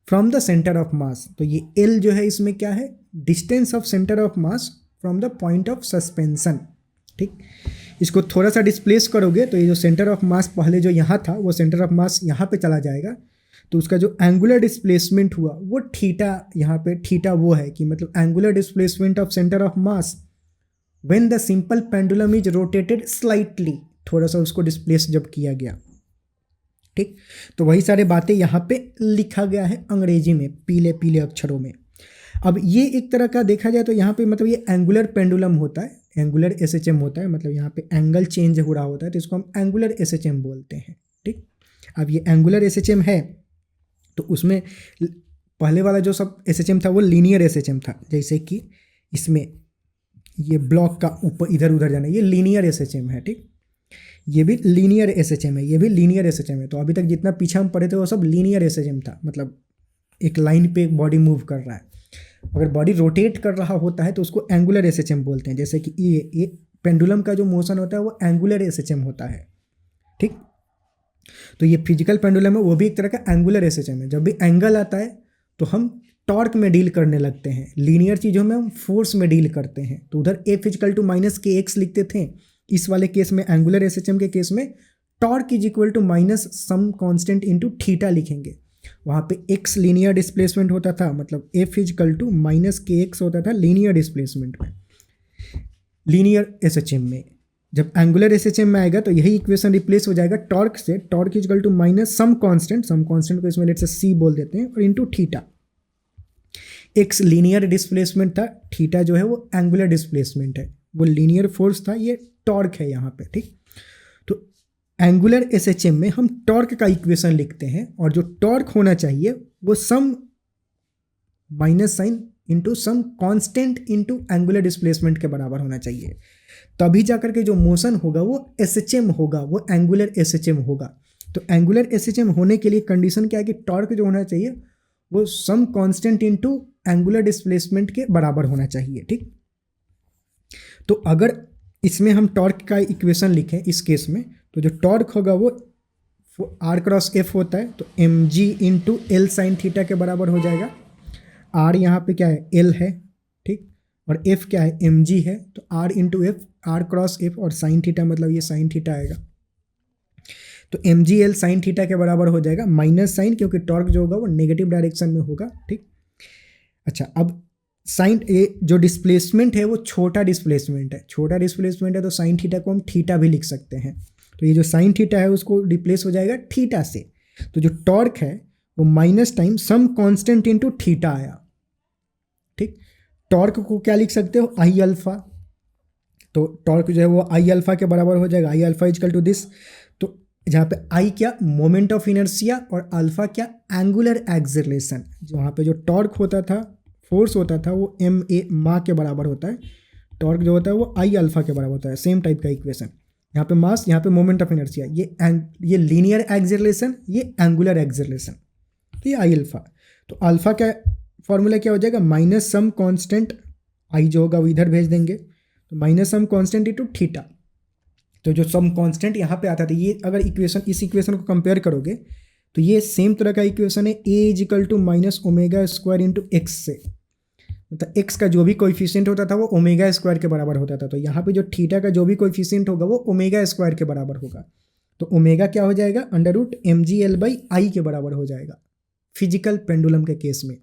from the centre of मास। तो ये L जो है इसमें क्या है, distance of centre of mass from the point of suspension, ठीक। इसको थोड़ा सा डिस्प्लेस करोगे तो ये जो सेंटर ऑफ मास पहले जो यहाँ था वो सेंटर ऑफ मास यहाँ पे चला जाएगा, तो उसका जो एंगुलर डिस्प्लेसमेंट हुआ वो थीटा, यहाँ पे थीटा वो है कि मतलब angular displacement of centre of mass when the simple pendulum is rotated slightly, थोड़ा सा उसको डिस्प्लेस जब किया गया, ठीक। तो वही सारे बातें यहाँ पे लिखा गया है अंग्रेजी में पीले पीले अक्षरों में। अब ये एक तरह का देखा जाए तो यहाँ पे मतलब ये एंगुलर पेंडुलम होता है, एंगुलर SHM होता है, मतलब यहाँ पे एंगल चेंज हो रहा होता है तो इसको हम एंगुलर SHM बोलते हैं, ठीक। अब ये एंगुलर SHM है तो उसमें पहले वाला जो सब SHM था वो लीनियर SHM था, जैसे कि इसमें ये ब्लॉक का ऊपर इधर उधर जाना, ये लीनियर एसएचएम है, ठीक। ये भी लीनियर एसएचएम है, ये भी लीनियर एसएचएम है। तो अभी तक जितना पीछे हम पढ़े थे वो सब लीनियर एसएचएम था, मतलब एक लाइन पे एक बॉडी मूव कर रहा है। अगर बॉडी रोटेट कर रहा होता है तो उसको एंगुलर एसएचएम बोलते हैं। जैसे कि ये पेंडुलम का जो मोशन होता है वो एंगुलर एसएचएम होता है, ठीक। तो ये फिजिकल पेंडुलम है, वो भी एक तरह का एंगुलर एसएचएम है। जब भी एंगल आता है तो हम टॉर्क में डील करने लगते हैं, लीनियर चीज़ों में हम फोर्स में डील करते हैं। तो उधर F equal to minus k x लिखते थे, इस वाले केस में एंगुलर एसएचएम के केस में torque is equal to minus some constant into theta लिखेंगे। वहाँ पे x लीनियर डिस्प्लेसमेंट होता था, मतलब F equal to minus k x होता था लीनियर डिस्प्लेसमेंट में। लीनियर एसएचएम में जब एंगुलर एसएचएम में आएगा तो यही इक्वेशन रिप्लेस हो जाएगा टॉर्क से, torque is equal to minus some constant को इसमें लेट से c बोल देते हैं, और into theta. X linear displacement था, थीटा जो है वो एंगुलर डिस्प्लेसमेंट है, वो लीनियर फोर्स था, ये टॉर्क है यहाँ पे, ठीक। तो एंगुलर एसएचएम में हम टॉर्क का इक्वेशन लिखते हैं, और जो टॉर्क होना चाहिए वो some minus sign into some constant into angular displacement के बराबर होना चाहिए। तभी जाकर के जो मोशन होगा वो एसएचएम होगा, वो एंगुलर एसएचएम होगा। तो एंगुलर एसएचएम होने के लिए कंडीशन क्या है कि टॉर्क जो होना चाहिए वो some constant into angular displacement के बराबर होना चाहिए, ठीक। तो अगर इसमें हम टॉर्क का इक्वेशन लिखें इस केस में, तो जो टॉर्क होगा वो आर क्रॉस एफ होता है, तो m g into l sine theta के बराबर हो जाएगा। आर यहाँ पे क्या है, एल है, ठीक, और एफ क्या है, एम जी है। तो r into F, r cross F, और साइन थीटा मतलब ये साइन थीटा आएगा। तो एम जी एल साइन थीटा के बराबर हो जाएगा, माइनस साइन क्योंकि टॉर्क जो होगा वो नेगेटिव डायरेक्शन में होगा, ठीक। अच्छा, अब साइन ए जो डिस्प्लेसमेंट है वो छोटा डिस्प्लेसमेंट है, तो साइन थीटा को हम थीटा भी लिख सकते हैं। तो ये जो साइन थीटा है उसको रिप्लेस हो जाएगा थीटा से। तो जो टॉर्क है वो minus time some constant into theta आया, ठीक। टॉर्क को क्या लिख सकते हो, आई अल्फा। तो टॉर्क जो है वो आई अल्फा के बराबर हो जाएगा, I alpha equal to this. तो जहाँ पे आई क्या, मोमेंट ऑफ इनर्शिया, और अल्फा क्या, एंगुलर एक्सेलरेशन। वहाँ पे जो टॉर्क होता था, फोर्स होता था, वो एम ए मास के बराबर होता है। टॉर्क जो होता है वो आई अल्फा के बराबर होता है, सेम टाइप का इक्वेशन। यहाँ पे मास, यहाँ पे मोमेंट ऑफ इनर्शिया, ये लीनियर एक्सेलरेशन, ये एंगुलर एक्सेलरेशन, तो ये आई अल्फा। तो अल्फा का फॉर्मूला क्या हो जाएगा, माइनस सम कांस्टेंट, आई जो होगा वो इधर भेज देंगे, तो minus some constant into theta. तो जो सम कांस्टेंट यहाँ पे आता था, ये अगर इक्वेशन, इस इक्वेशन को कंपेयर करोगे तो ये सेम तरह का इक्वेशन है, A is equal to minus omega square into X से। मतलब एक्स का जो भी कोएफिशिएंट होता था वो ओमेगा स्क्वायर के बराबर होता था। तो यहाँ पे जो थीटा का जो भी कोएफिशिएंट होगा वो ओमेगा स्क्वायर के बराबर होगा। तो ओमेगा क्या हो जाएगा, under root m G L by I के बराबर हो जाएगा फिजिकल पेंडुलम के केस में।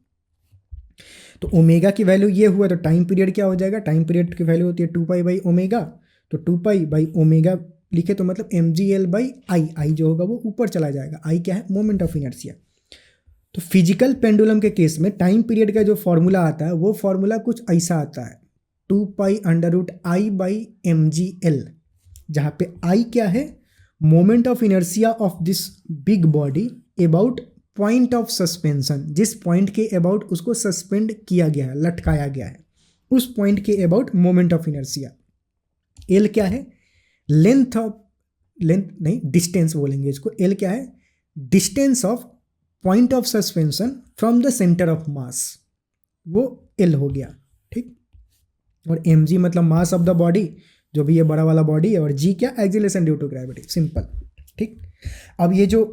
तो ओमेगा की वैल्यू ये हुआ, तो टाइम पीरियड क्या हो जाएगा, टाइम पीरियड की वैल्यू होती है 2 पाई बाई ओमेगा। तो 2 पाई बाई ओमेगा लिखे तो मतलब M G L by I, I जो होगा वो ऊपर चला जाएगा। आई क्या है, मोमेंट ऑफ इनर्शिया। तो फिजिकल पेंडुलम के केस में टाइम पीरियड का जो फॉर्मूला आता है वो फॉर्मूला कुछ ऐसा आता है, 2 pi under root I by m ji l, जहाँ पे आई क्या है, moment of inertia of this big body about point of suspension, जिस पॉइंट के अबाउट उसको सस्पेंड किया गया है, लटकाया गया है, उस पॉइंट के about moment of inertia. L क्या है, लेंथ ऑफ, लेंथ नहीं डिस्टेंस बोलेंगे इसको। एल क्या है, distance of point of suspension from the centre of मास, वो एल हो गया, ठीक। और एम जी मतलब मास ऑफ द बॉडी, जो भी ये बड़ा वाला बॉडी है, और जी क्या, acceleration due to gravity, simple, ठीक। अब ये जो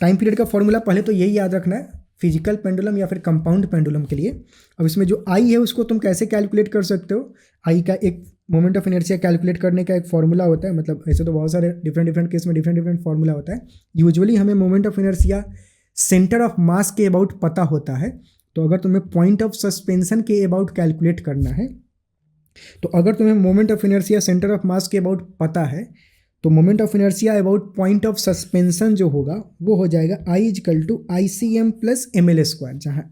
टाइम पीरियड का फॉर्मूला पहले तो यही याद रखना है फिजिकल पेंडुलम या फिर कंपाउंड पेंडुलम के लिए। अब इसमें जो आई है उसको तुम कैसे कैलकुलेट कर सकते हो, आई का एक मोमेंट ऑफ इनर्शिया कैलकुलेट करने का एक फॉर्मूला होता है। मतलब ऐसे तो बहुत सारे डिफरेंट केस में डिफरेंट फॉर्मूला होता है। यूजुअली हमें moment of inertia centre of mass के अबाउट पता होता है। तो अगर तुम्हें पॉइंट ऑफ सस्पेंशन के अबाउट कैलकुलेट करना है, तो अगर तुम्हें moment of inertia centre of mass के अबाउट पता है, तो moment of inertia about point of suspension जो होगा वो हो जाएगा I equal to I C M plus M L square, जहाँ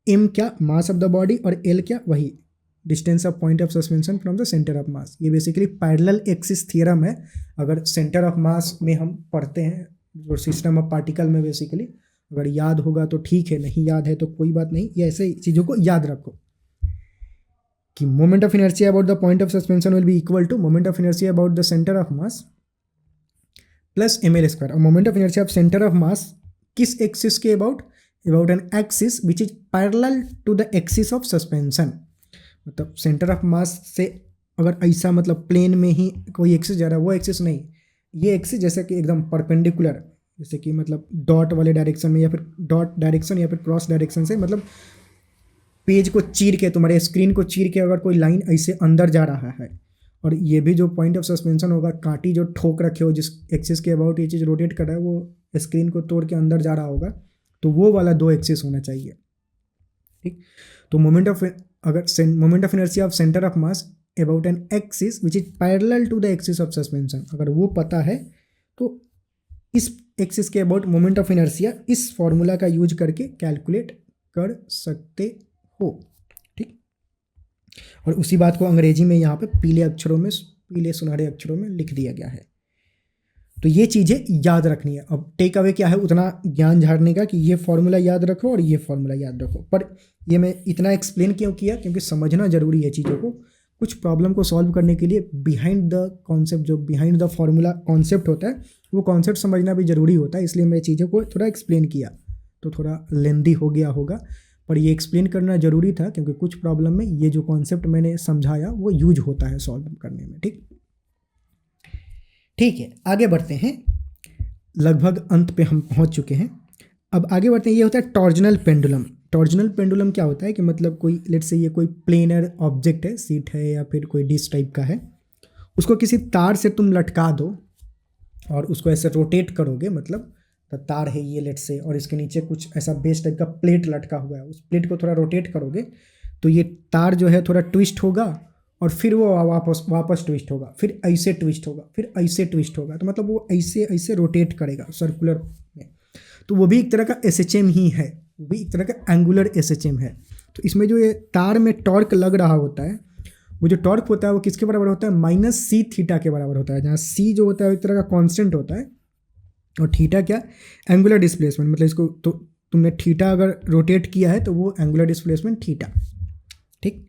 एम क्या, मास ऑफ द बॉडी, और एल क्या, वही distance of point of suspension from the centre of मास। ये बेसिकली पैरेलल एक्सिस थ्योरम है। अगर सेंटर ऑफ मास में हम पढ़ते हैं जो सिस्टम ऑफ पार्टिकल में, बेसिकली अगर याद होगा तो ठीक है, नहीं याद है तो कोई बात नहीं, ये ऐसे चीज़ों को याद रखो। कि moment of inertia about the point of suspension will be equal to moment of inertia about the centre of mass plus M L square. और moment of inertia of centre of mass किस axis के about an axis which is parallel to the axis of suspension. मतलब centre of mass से अगर ऐसा मतलब plane में ही कोई एक्सिस जा रहा है, वो एक्सिस नहीं, ये एक्सिस जैसे कि एकदम परपेंडिकुलर, जैसे कि मतलब डॉट वाले डायरेक्शन में या फिर डॉट डायरेक्शन या फिर क्रॉस डायरेक्शन से, मतलब पेज को चीर के, तुम्हारे स्क्रीन को चीर के अगर कोई लाइन ऐसे अंदर जा रहा है, और ये भी जो पॉइंट ऑफ सस्पेंशन होगा, कांटी जो ठोक रखे हो जिस एक्सिस के अबाउट ये चीज़ रोटेट कर रहा है, वो स्क्रीन को तोड़ के अंदर जा रहा होगा, तो वो वाला दो एक्सिस होना चाहिए। ठीक, तो moment of inertia of centre of mass about an axis which is parallel to the axis of suspension, अगर वो पता है तो इस एक्सिस के अबाउट मोमेंट ऑफ इनर्शिया इस फॉर्मूला का यूज करके कैलकुलेट कर सकते हो। ठीक, और उसी बात को अंग्रेजी में यहाँ पे पीले सुनहरे अक्षरों में लिख दिया गया है। तो ये चीज़ें याद रखनी है। अब टेक अवे क्या है, उतना ज्ञान झाड़ने का कि ये फॉर्मूला याद रखो और ये फॉर्मूला याद रखो। पर ये मैं इतना एक्सप्लेन क्यों किया, क्योंकि समझना जरूरी है चीज़ों को। कुछ प्रॉब्लम को सॉल्व करने के लिए बिहाइंड द कॉन्सेप्ट, जो बिहाइंड द फॉर्मूला कॉन्सेप्ट होता है, वो कॉन्सेप्ट समझना भी ज़रूरी होता है। इसलिए मैं चीज़ों को थोड़ा एक्सप्लेन किया, तो थोड़ा लेंदी हो गया होगा, पर ये एक्सप्लेन करना ज़रूरी था, क्योंकि कुछ प्रॉब्लम में ये जो कॉन्सेप्ट मैंने समझाया वो यूज होता है सॉल्व करने में। ठीक है, आगे बढ़ते हैं। लगभग अंत पे हम पहुंच चुके हैं। अब आगे बढ़ते हैं। ये होता है टॉर्जनल पेंडुलम। टॉर्जनल पेंडुलम क्या होता है कि मतलब कोई लेट्स से ये कोई प्लेनर ऑब्जेक्ट है, सीट है या फिर कोई डिश टाइप का है, उसको किसी तार से तुम लटका दो और उसको ऐसे रोटेट करोगे, मतलब तो तार है ये लेट्स से, और इसके नीचे कुछ ऐसा बेस टाइप का प्लेट लटका हुआ है, उस प्लेट को थोड़ा रोटेट करोगे तो ये तार जो है थोड़ा ट्विस्ट होगा और फिर वो वापस ट्विस्ट होगा, फिर ऐसे ट्विस्ट होगा, फिर ऐसे ट्विस्ट होगा, तो मतलब वो ऐसे ऐसे रोटेट करेगा सर्कुलर में। तो वो भी एक तरह का SHM ही है, वो भी एक तरह का एंगुलर SHM है। तो इसमें जो ये तार में टॉर्क लग रहा होता है, वो जो टॉर्क होता है वो किसके बराबर होता है, -c थीटा के बराबर होता है, जहाँ c जो होता है एक तरह का कांस्टेंट होता है और थीटा क्या, एंगुलर डिस्प्लेसमेंट। मतलब इसको तो तुमने थीटा अगर रोटेट किया है तो वो एंगुलर डिस्प्लेसमेंट थीटा। ठीक,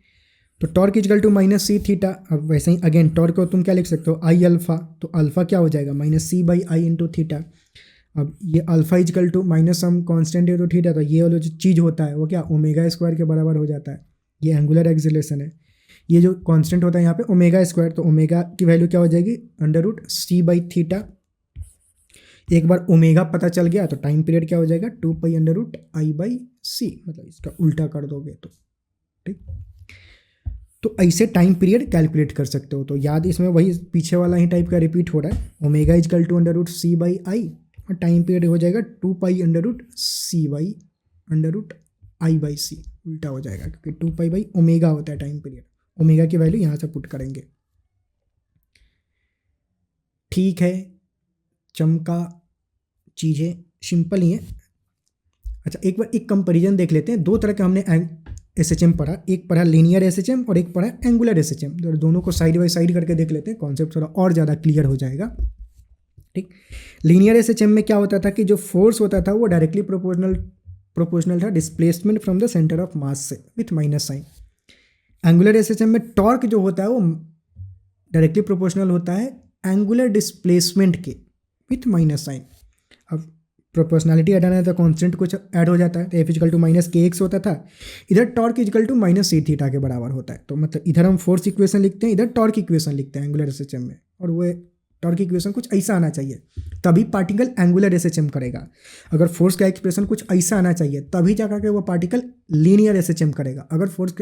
तो torque equal to -c theta. अब वैसे ही अगेन टॉर्क को तुम क्या लिख सकते हो, I अल्फा, तो अल्फा क्या हो जाएगा -c/i इंटू थीटा। अब ये alpha equal to minus some constant है तो थीटा, तो ये वाला जो चीज़ होता है वो क्या ओमेगा स्क्वायर के बराबर हो जाता है। ये एंगुलर एक्सेलरेशन है। ये जो कांस्टेंट होता है यहाँ पे ओमेगा स्क्वायर, तो ओमेगा की वैल्यू क्या हो जाएगी √c/थीटा। एक बार ओमेगा पता चल गया तो टाइम पीरियड क्या हो जाएगा 2π√i/c, मतलब इसका उल्टा कर दोगे तो। ठीक, तो ऐसे टाइम पीरियड कैलकुलेट कर सकते हो। तो याद इसमें वही पीछे वाला ही टाइप का रिपीट हो रहा है, ओमेगा इजकल टू √c/i और टाइम पीरियड हो जाएगा 2π√c/i/c, उल्टा हो जाएगा क्योंकि 2π/ओमेगा होता है टाइम पीरियड। ओमेगा की वैल्यू यहाँ से पुट करेंगे। ठीक है, चमका चीज़ें सिंपल ही हैं। अच्छा, एक बार एक कंपैरिजन देख लेते हैं। दो तरह का हमने SHM पढ़ा, एक पढ़ा लीनियर SHM और एक पढ़ा एंगुलर SHM। दोनों को साइड बाई साइड करके देख लेते हैं, कॉन्सेप्ट थोड़ा और ज़्यादा क्लियर हो जाएगा। ठीक, लीनियर SHM में क्या होता था कि जो फोर्स होता था वो डायरेक्टली प्रोपोर्शनल था displacement from the centre of mass से with minus sign. Angular SHM में टॉर्क जो होता है वो डायरेक्टली प्रोपोर्शनल होता है एंगुलर डिस्प्लेसमेंट के विथ माइनस साइन। अब प्रोपोर्शनलिटी हटाना है तो कॉन्स्टेंट कुछ ऐड हो जाता है, तो F इजकल टू -kx होता था, इधर torque equal to -c theta के बराबर होता है। तो मतलब इधर हम फोर्स इक्वेशन लिखते हैं, इधर टॉर्क इक्वेशन लिखते हैं एंगुलर SHM में, और वो टॉर्क इक्वेशन कुछ ऐसा आना चाहिए तभी पार्टिकल एंगुलर SHM करेगा। अगर फोर्स का एक्सप्रेशन कुछ ऐसा आना चाहिए तभी जा करके वो पार्टिकल लीनियर SHM करेगा। अगर फोर्स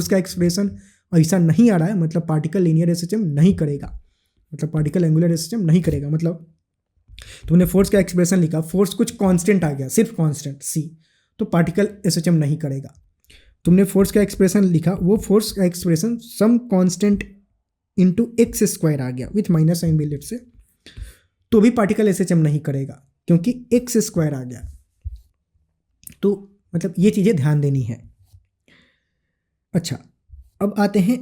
का एक्सप्रेशन ऐसा नहीं आ रहा है मतलब पार्टिकल लीनियर SHM नहीं करेगा, मतलब पार्टिकल एंगुलर SHM नहीं करेगा। मतलब तुमने फोर्स का एक्सप्रेशन लिखा, फोर्स कुछ कांस्टेंट आ गया, सिर्फ कांस्टेंट c, तो पार्टिकल SHM नहीं करेगा। तुमने फोर्स का एक्सप्रेशन लिखा, वो फोर्स का expression some constant into x square आ गया विथ माइनस साइन बिलेट से, तो भी पार्टिकल SHM नहीं करेगा क्योंकि x स्क्वायर आ गया। तो मतलब ये चीज़ें ध्यान देनी है। अच्छा, अब आते हैं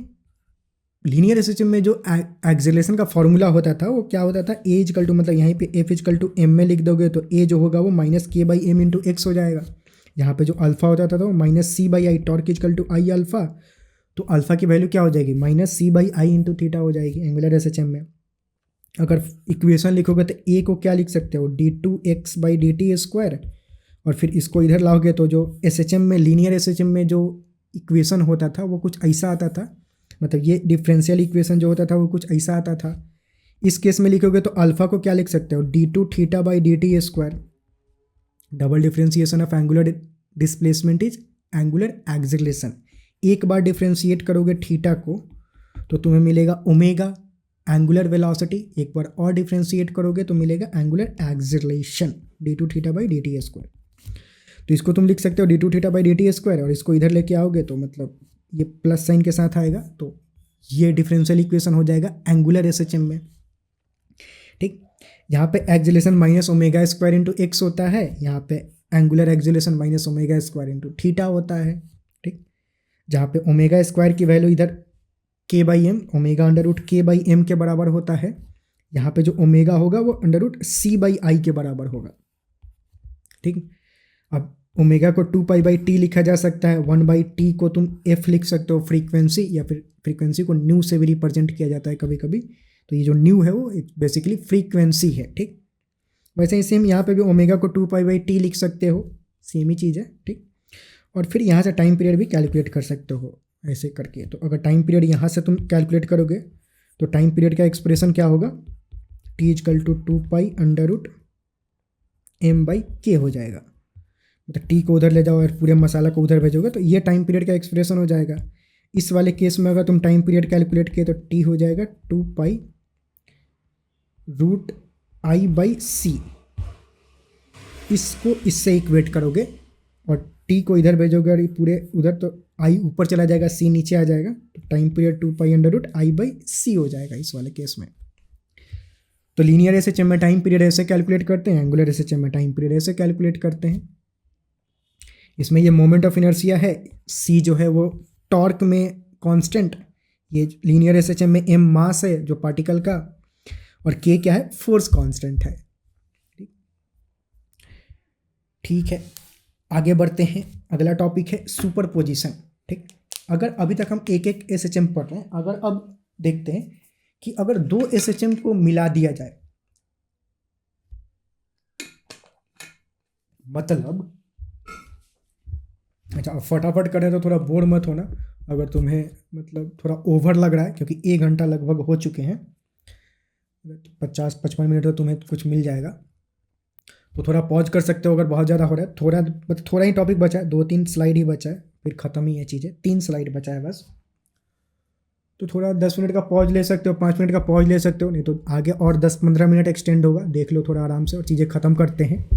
लीनियर SHM में जो एक्सेलरेशन का फॉर्मूला होता था वो क्या होता था, a इजकल टू, मतलब यहाँ पे F इजकल टू m में लिख दोगे तो a जो होगा वो -k/m इंटू x हो जाएगा। यहाँ पे जो अल्फा होता था तो -c/i, torque equal to i alpha, तो अल्फ़ा की वैल्यू क्या हो जाएगी, -c/i/थीटा हो जाएगी एंगुलर एसएचएम में। अगर इक्वेशन लिखोगे तो ए को क्या लिख सकते हो, d2x/dt², और फिर इसको इधर लाओगे तो जो एसएचएम में, लीनियर एसएचएम में जो इक्वेशन होता था वो कुछ ऐसा आता था, मतलब ये डिफरेंशियल इक्वेशन जो होता था वो कुछ ऐसा आता था। इस केस में लिखोगे तो अल्फ़ा को क्या लिख सकते हो, d2θ/dt²। Double differentiation of angular displacement is angular acceleration. एक बार डिफरेंशिएट करोगे थीटा को तो तुम्हें मिलेगा ओमेगा एंगुलर वेलोसिटी, एक बार और डिफरेंशिएट करोगे तो मिलेगा एंगुलर एक्सेलरेशन d2θ/dt²। तो इसको तुम लिख सकते हो d2θ/dt², और इसको इधर लेके आओगे तो मतलब ये प्लस साइन के साथ आएगा, तो ये डिफरेंशियल इक्वेशन हो जाएगा एंगुलर एसएचएम में। ठीक, यहाँ पे एक्सेलरेशन -ω² × x होता है, यहाँ पे एंगुलर एक्सेलरेशन -ω² × थीटा होता है। ठीक, जहाँ पे ω² की वैल्यू इधर k/m, ω√k/m के बराबर होता है। यहाँ पे जो ओमेगा होगा वो √c/i के बराबर होगा। ठीक, अब ओमेगा को 2π/t लिखा जा सकता है, 1/t को तुम f लिख सकते हो फ्रीक्वेंसी, या फिर फ्रीक्वेंसी को न्यू से भी रिप्रेजेंट किया जाता है कभी कभी। तो ये जो न्यू है वो बेसिकली फ्रीक्वेंसी है। ठीक, वैसे ही सेम यहाँ पे भी ओमेगा को 2π/t लिख सकते हो, सेम ही चीज़ है। ठीक, और फिर यहाँ से टाइम पीरियड भी कैलकुलेट कर सकते हो ऐसे करके। तो अगर टाइम पीरियड यहाँ से तुम कैलकुलेट करोगे तो टाइम पीरियड का एक्सप्रेशन क्या होगा, t = 2π√m/k हो जाएगा। मतलब टी को उधर ले जाओ और पूरे मसाला को उधर भेजोगे तो ये टाइम पीरियड का एक्सप्रेशन हो जाएगा। इस वाले केस में अगर तुम टाइम पीरियड कैलकुलेट किए तो टी हो जाएगा 2π√i/c। इसको इससे इक्वेट करोगे और टी को इधर भेजोगे और पूरे उधर, तो आई ऊपर चला जाएगा, सी नीचे आ जाएगा, तो टाइम पीरियड 2π√i/c हो जाएगा इस वाले केस में। तो लीनियर एसएचएम में टाइम पीरियड ऐसे कैलकुलेट करते हैं, एंगुलर एसएचएम में टाइम पीरियड ऐसे कैलकुलेट करते हैं। इसमें ये मोमेंट ऑफ इनर्शिया है, c जो है वो टॉर्क में कांस्टेंट, ये लीनियर एसएचएम में m मास है जो पार्टिकल का, और k क्या है, फोर्स कांस्टेंट है। ठीक है, आगे बढ़ते हैं। अगला टॉपिक है सुपरपोजिशन। ठीक, अगर अभी तक हम एक एक एसएचएम पढ़ रहे हैं, अगर अब देखते हैं कि अगर दो एसएचएम को मिला दिया जाए, मतलब अच्छा अब फटाफट करें तो थोड़ा बोर मत होना अगर तुम्हें मतलब थोड़ा ओवर लग रहा है, क्योंकि 1 घंटा लगभग हो चुके हैं, 50-55 मिनट तो तुम्हें कुछ मिल जाएगा। तो थोड़ा पॉज कर सकते हो अगर बहुत ज़्यादा हो रहा है। थोड़ा ही टॉपिक बचा है, 2-3 स्लाइड ही बचा है, फिर ख़त्म ही है चीज़ें, 3 स्लाइड बचा है बस। तो थोड़ा 10 मिनट का पॉज ले सकते हो, 5 मिनट का पॉज ले सकते हो, नहीं तो आगे और 10-15 मिनट एक्सटेंड होगा, देख लो थोड़ा आराम से और चीज़ें ख़त्म करते हैं।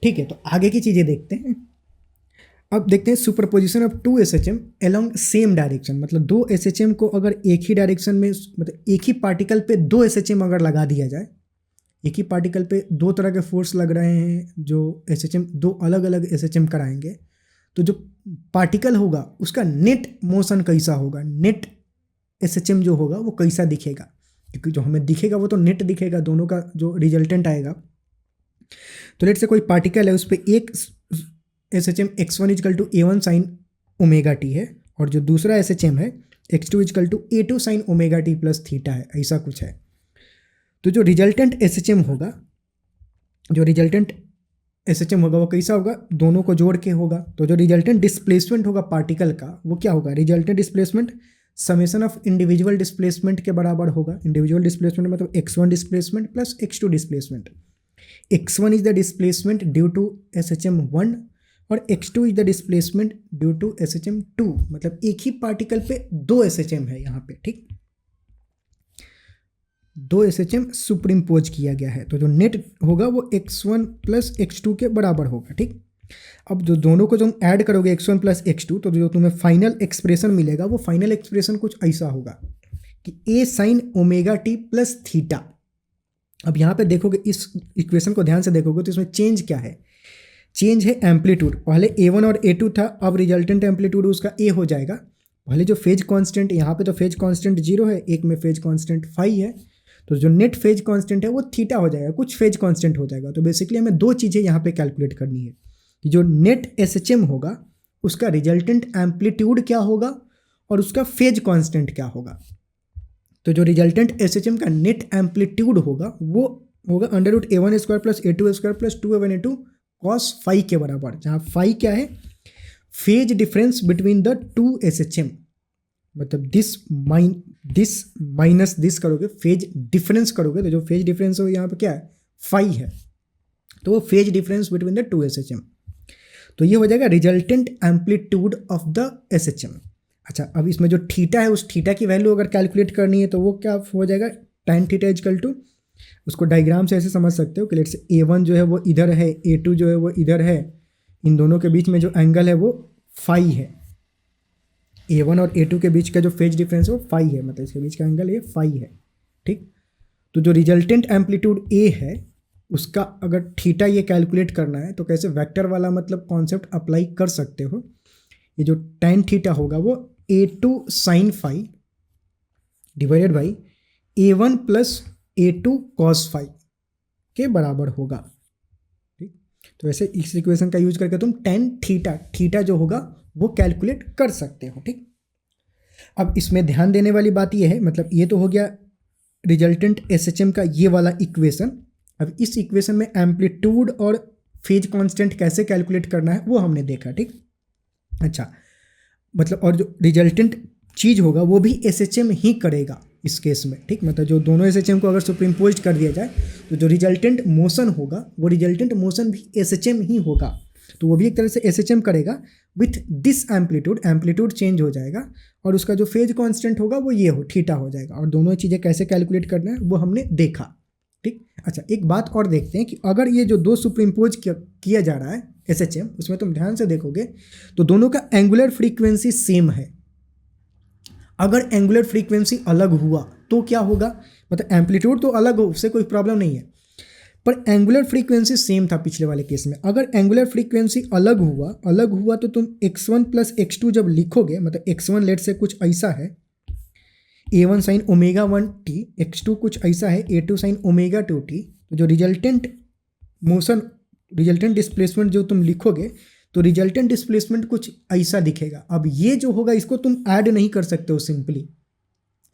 ठीक है, तो आगे की चीज़ें देखते हैं। अब देखते हैं superposition of 2 SHM along same direction. मतलब 2 SHM को अगर एक ही डायरेक्शन में, मतलब एक ही पार्टिकल पे 2 SHM अगर लगा दिया जाए, एक ही पार्टिकल पे 2 तरह के फोर्स लग रहे हैं, जो SHM 2 अलग अलग SHM कराएंगे, तो जो पार्टिकल होगा उसका नेट मोशन कैसा होगा, नेट SHM जो होगा वो कैसा दिखेगा, क्योंकि जो हमें दिखेगा वो तो नेट दिखेगा, दोनों का जो रिजल्टेंट आएगा। तो लेट से कोई पार्टिकल है, उस पर एक SHM x1 = a1 sin ωt है, और जो दूसरा SHM है x2 = a2 sin ωt plus theta है, ऐसा कुछ है। तो जो रिजल्टेंट SHM होगा, वो कैसा होगा, दोनों को जोड़ के होगा। तो जो रिजल्टेंट डिस्प्लेसमेंट होगा पार्टिकल का, वो क्या होगा, resultant displacement summation of individual displacement के बराबर होगा। इंडिविजुअल डिस्प्लेसमेंट मतलब x1 displacement plus x2 displacement. x1 is the displacement due to SHM1 और x2 is the displacement due to SHM2। मतलब एक ही पार्टिकल पे 2 SHM है यहाँ पे। ठीक, 2 SHM सुपर इम्पोज किया गया है, तो जो नेट होगा वो x1 प्लस x2 के बराबर होगा। ठीक, अब जो दोनों को तुम ऐड करोगे x1 प्लस x2, तो जो तुम्हें फाइनल एक्सप्रेशन मिलेगा वो फाइनल एक्सप्रेशन कुछ ऐसा होगा कि a sin ωt plus theta. अब यहाँ पे देखोगे, इस इक्वेशन को ध्यान से देखोगे तो इसमें चेंज क्या है, चेंज है एम्पलीट्यूड। पहले a1 और a2 था, अब रिजल्टेंट एम्पलीट्यूड उसका a हो जाएगा। पहले जो फेज कांस्टेंट, यहाँ पे तो फेज कांस्टेंट 0 है, एक में फेज कांस्टेंट फाई है, तो जो नेट फेज कांस्टेंट है वो थीटा हो जाएगा, कुछ फेज कांस्टेंट हो जाएगा। तो बेसिकली हमें 2 चीज़ें यहाँ पे कैलकुलेट करनी है कि जो नेट SHM होगा उसका रिजल्टेंट एम्पलीट्यूड क्या होगा और उसका फेज कांस्टेंट क्या होगा। तो जो रिजल्टेंट एसएचएम का नेट एम्पलीट्यूड होगा वो होगा √a1² plus a2² plus 2a1 cos phi के बराबर, जहाँ फाई क्या है, phase difference between the two SHM, मतलब दिस माइनस दिस करोगे, फेज डिफरेंस करोगे, तो जो फेज डिफरेंस हो यहाँ पे क्या है, फाई है, तो वो phase difference between the two SHM, तो ये हो जाएगा resultant amplitude of the SHM. अच्छा, अब इसमें जो थीटा है उस थीटा की वैल्यू अगर कैलकुलेट करनी है तो वो क्या हो जाएगा, tan थीटा इजकल टू, उसको डायग्राम से ऐसे समझ सकते हो कि लेट्स से a1 जो है वो इधर है, a2 जो है वो इधर है, इन दोनों के बीच में जो एंगल है वो फाई है, a1 और a2 के बीच का जो फेज डिफरेंस है वो फाई है, मतलब इसके बीच का एंगल ये फाई है, ठीक। तो जो रिजल्टेंट एम्पलीट्यूड a है उसका अगर थीटा ये कैलकुलेट करना है तो कैसे वेक्टर वाला मतलब कॉन्सेप्ट अप्लाई कर सकते हो, ये जो tan थीटा होगा वो a2 sine phi divided by a1 plus a2 cos phi के बराबर होगा, ठीक। तो वैसे इस इक्वेशन का यूज करके तुम tan थीटा जो होगा वो कैलकुलेट कर सकते हो, ठीक। अब इसमें ध्यान देने वाली बात ये है, मतलब ये तो हो गया रिजल्टेंट एसएचएम का ये वाला इक्वेशन। अब इस इक्वेशन में एम्पलीट्यूड और फेज कांस्टेंट कैसे कैलकुलेट करना है वो हमने देखा, ठीक। अच्छा, मतलब और जो रिजल्टेंट चीज़ होगा वो भी एसएचएम ही करेगा इस केस में, ठीक। मतलब जो दोनों एसएचएम को अगर सुपरइम्पोज कर दिया जाए तो जो रिजल्टेंट मोशन होगा वो रिजल्टेंट मोशन भी एसएचएम ही होगा, तो वो भी एक तरह से एसएचएम करेगा विथ दिस एम्पलीट्यूड चेंज हो जाएगा और उसका जो फेज कांस्टेंट होगा वो ये हो थीटा हो जाएगा, और दोनों चीज़ें कैसे कैलकुलेट करना है वो हमने देखा, ठीक। अच्छा, एक बात और देखते हैं कि अगर ये जो दो सुपरइम्पोज किया जा रहा है एसएचएम, उसमें तुम ध्यान से देखोगे तो दोनों का एंगुलर फ्रीक्वेंसी सेम है। अगर एंगुलर फ्रीक्वेंसी अलग हुआ तो क्या होगा, मतलब एम्पलीट्यूड तो अलग हो उससे कोई प्रॉब्लम नहीं है, पर एंगुलर फ्रीक्वेंसी सेम था पिछले वाले केस में। अगर एंगुलर फ्रीक्वेंसी अलग हुआ तो तुम x1 प्लस x2 जब लिखोगे, मतलब x1 लेट से कुछ ऐसा है a1 साइन ω1t, x2 कुछ ऐसा है a2 साइन ω2t, तो जो रिजल्टेंट डिस्प्लेसमेंट जो तुम लिखोगे तो रिजल्टेंट डिस्प्लेसमेंट कुछ ऐसा दिखेगा। अब ये जो होगा इसको तुम ऐड नहीं कर सकते हो सिंपली,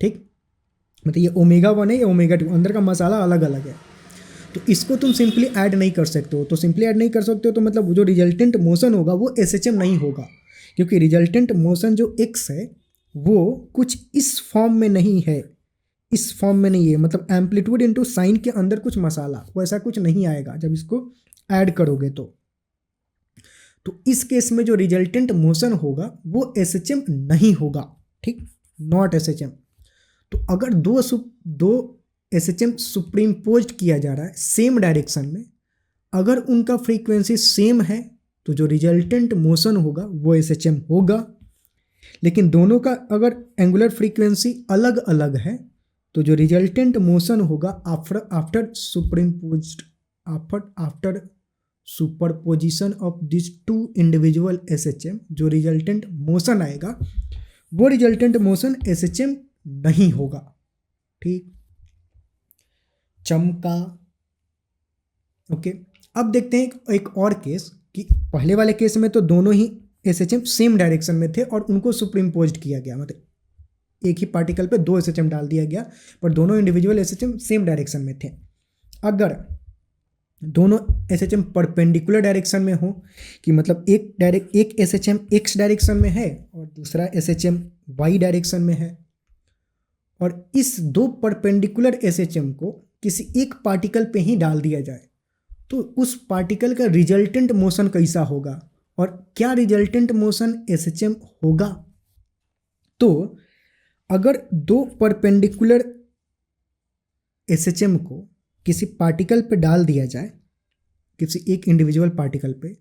ठीक। मतलब ये ω1 है, ये ω2, अंदर का मसाला अलग अलग है, तो इसको तुम सिंपली ऐड नहीं कर सकते हो। तो सिंपली ऐड नहीं कर सकते हो तो मतलब जो रिजल्टेंट मोशन होगा वो एसएचएम नहीं होगा, क्योंकि रिजल्टेंट मोशन जो x है वो कुछ इस फॉर्म में नहीं है, इस फॉर्म में नहीं है, मतलब एम्पलीट्यूड इंटू साइन के अंदर कुछ मसाला, वो ऐसा कुछ नहीं आएगा जब इसको ऐड करोगे तो इस केस में जो रिजल्टेंट मोशन होगा वो एसएचएम नहीं होगा, ठीक, नॉट एसएचएम। तो अगर दो एसएचएम सुपरइम्पोज्ड किया जा रहा है सेम डायरेक्शन में, अगर उनका फ्रीक्वेंसी सेम है तो जो रिजल्टेंट मोशन होगा वो एसएचएम होगा, लेकिन दोनों का अगर एंगुलर फ्रीक्वेंसी अलग अलग है तो जो रिजल्टेंट मोशन होगा after superposition of this two individual SHM, जो रिजल्टेंट मोशन आएगा वो रिजल्टेंट मोशन एसएचएम नहीं होगा, ठीक, चमका। ओके, अब देखते हैं एक और केस कि पहले वाले केस में तो दोनों ही एसएचएम सेम डायरेक्शन में थे और उनको सुपरइम्पोज्ड किया गया, मतलब एक ही पार्टिकल पे दो एसएचएम डाल दिया गया पर दोनों इंडिविजुअल एसएचएम सेम डायरेक्शन में थे। अगर दोनों एसएचएम परपेंडिकुलर डायरेक्शन में हो, कि मतलब एक एसएचएम एक्स डायरेक्शन में है और दूसरा एसएचएम वाई डायरेक्शन में है, और इस दो परपेंडिकुलर एसएचएम को किसी एक पार्टिकल पे ही डाल दिया जाए तो उस पार्टिकल का रिजल्टेंट मोशन कैसा होगा और क्या रिजल्टेंट मोशन एसएचएम होगा। तो अगर दो परपेंडिकुलर एसएचएम को किसी पार्टिकल पे डाल दिया जाए, किसी एक इंडिविजुअल पार्टिकल पे,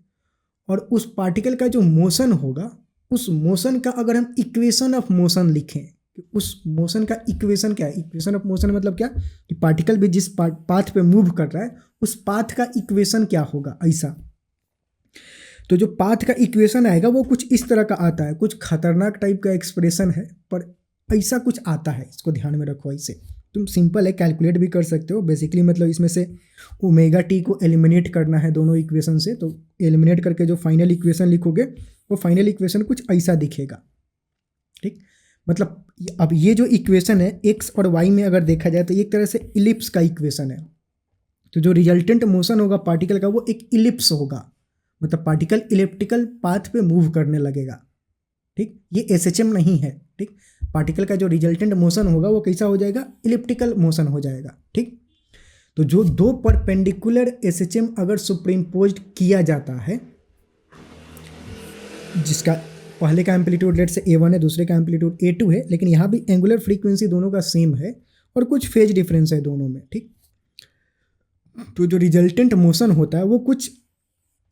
और उस पार्टिकल का जो मोशन होगा उस मोशन का अगर हम इक्वेशन ऑफ मोशन लिखें, उस मोशन का इक्वेशन क्या है, इक्वेशन ऑफ मोशन मतलब क्या कि पार्टिकल भी जिस पाथ पे मूव कर रहा है उस पाथ का इक्वेशन क्या होगा ऐसा, तो जो पाथ का इक्वेशन आएगा वो कुछ इस तरह का आता है, कुछ खतरनाक टाइप का एक्सप्रेशन है पर ऐसा कुछ आता है, इसको ध्यान में रखो। ऐसे तुम सिंपल है कैलकुलेट भी कर सकते हो बेसिकली, मतलब इसमें से ω t को एलिमिनेट करना है दोनों इक्वेशन से, तो एलिमिनेट करके जो फाइनल इक्वेशन लिखोगे वो फाइनल इक्वेशन कुछ ऐसा दिखेगा। ठीक, मतलब अब ये जो इक्वेशन है एक्स और वाई में अगर देखा जाए तो एक तरह से इलिप्स का इक्वेशन है। तो जो रिजल्टेंट मोशन होगा पार्टिकल का वो एक इलिप्स होगा, मतलब पार्टिकल इलिप्टिकल पाथ पे मूव करने लगेगा। ठीक, ये एसएचएम नहीं है। ठीक, पार्टिकल का जो रिजल्टेंट मोशन होगा वो कैसा हो जाएगा, इलिप्टिकल मोशन हो जाएगा। ठीक, तो जो दो परपेंडिकुलर एसएचएम अगर सुपरइम्पोज्ड किया जाता है, जिसका पहले का एम्पलीट्यूड लेट से A1 है, दूसरे का एम्पलीट्यूड A2 है, लेकिन यहाँ भी एंगुलर फ्रीक्वेंसी दोनों का सेम है और कुछ फेज डिफरेंस है दोनों में। ठीक, तो जो रिजल्टेंट मोशन होता है वो कुछ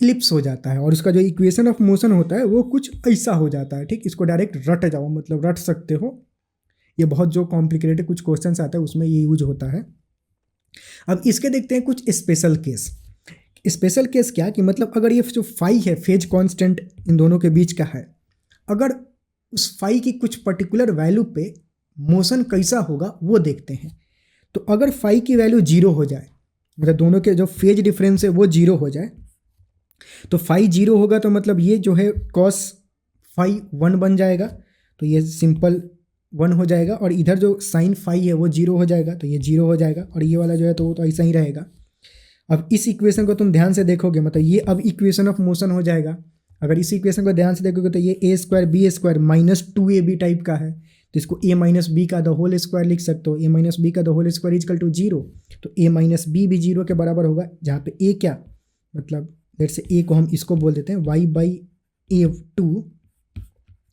इलिप्स हो जाता है और उसका जो इक्वेशन ऑफ मोशन होता है वो कुछ ऐसा हो जाता है। ठीक, इसको डायरेक्ट रट जाओ, मतलब रट सकते हो। ये बहुत जो कॉम्प्लिकेटेड कुछ क्वेश्चंस आते हैं उसमें ये यूज होता है। अब इसके देखते हैं कुछ स्पेशल केस। स्पेशल केस क्या कि मतलब अगर ये जो फाई है फेज कांस्टेंट इन दोनों के बीच का है, अगर उस फाई की कुछ पर्टिकुलर वैल्यू पे मोशन कैसा होगा वो देखते हैं। तो अगर फाई की वैल्यू 0 हो जाए, मतलब दोनों के जो फेज डिफरेंस है वो 0 हो जाए, तो फाई 0 होगा तो मतलब ये जो है कॉस फाई 1 बन जाएगा, तो ये सिंपल 1 हो जाएगा। और इधर जो साइन फाई है वो 0 हो जाएगा, तो ये 0 हो जाएगा। और ये वाला जो है तो वो तो ऐसा ही रहेगा। अब इस इक्वेशन को तुम ध्यान से देखोगे, मतलब ये अब इक्वेशन ऑफ मोशन हो जाएगा। अगर इस इक्वेशन को ध्यान से देखोगे तो ये a square b square minus 2ab type का है, तो इसको a माइनस बी का द होल स्क्वायर लिख सकते हो। a माइनस बी का the whole square equal to 0, तो a माइनस बी भी 0 के बराबर होगा, जहाँ पे a क्या, मतलब लेट से a को हम इसको बोल देते हैं y by a2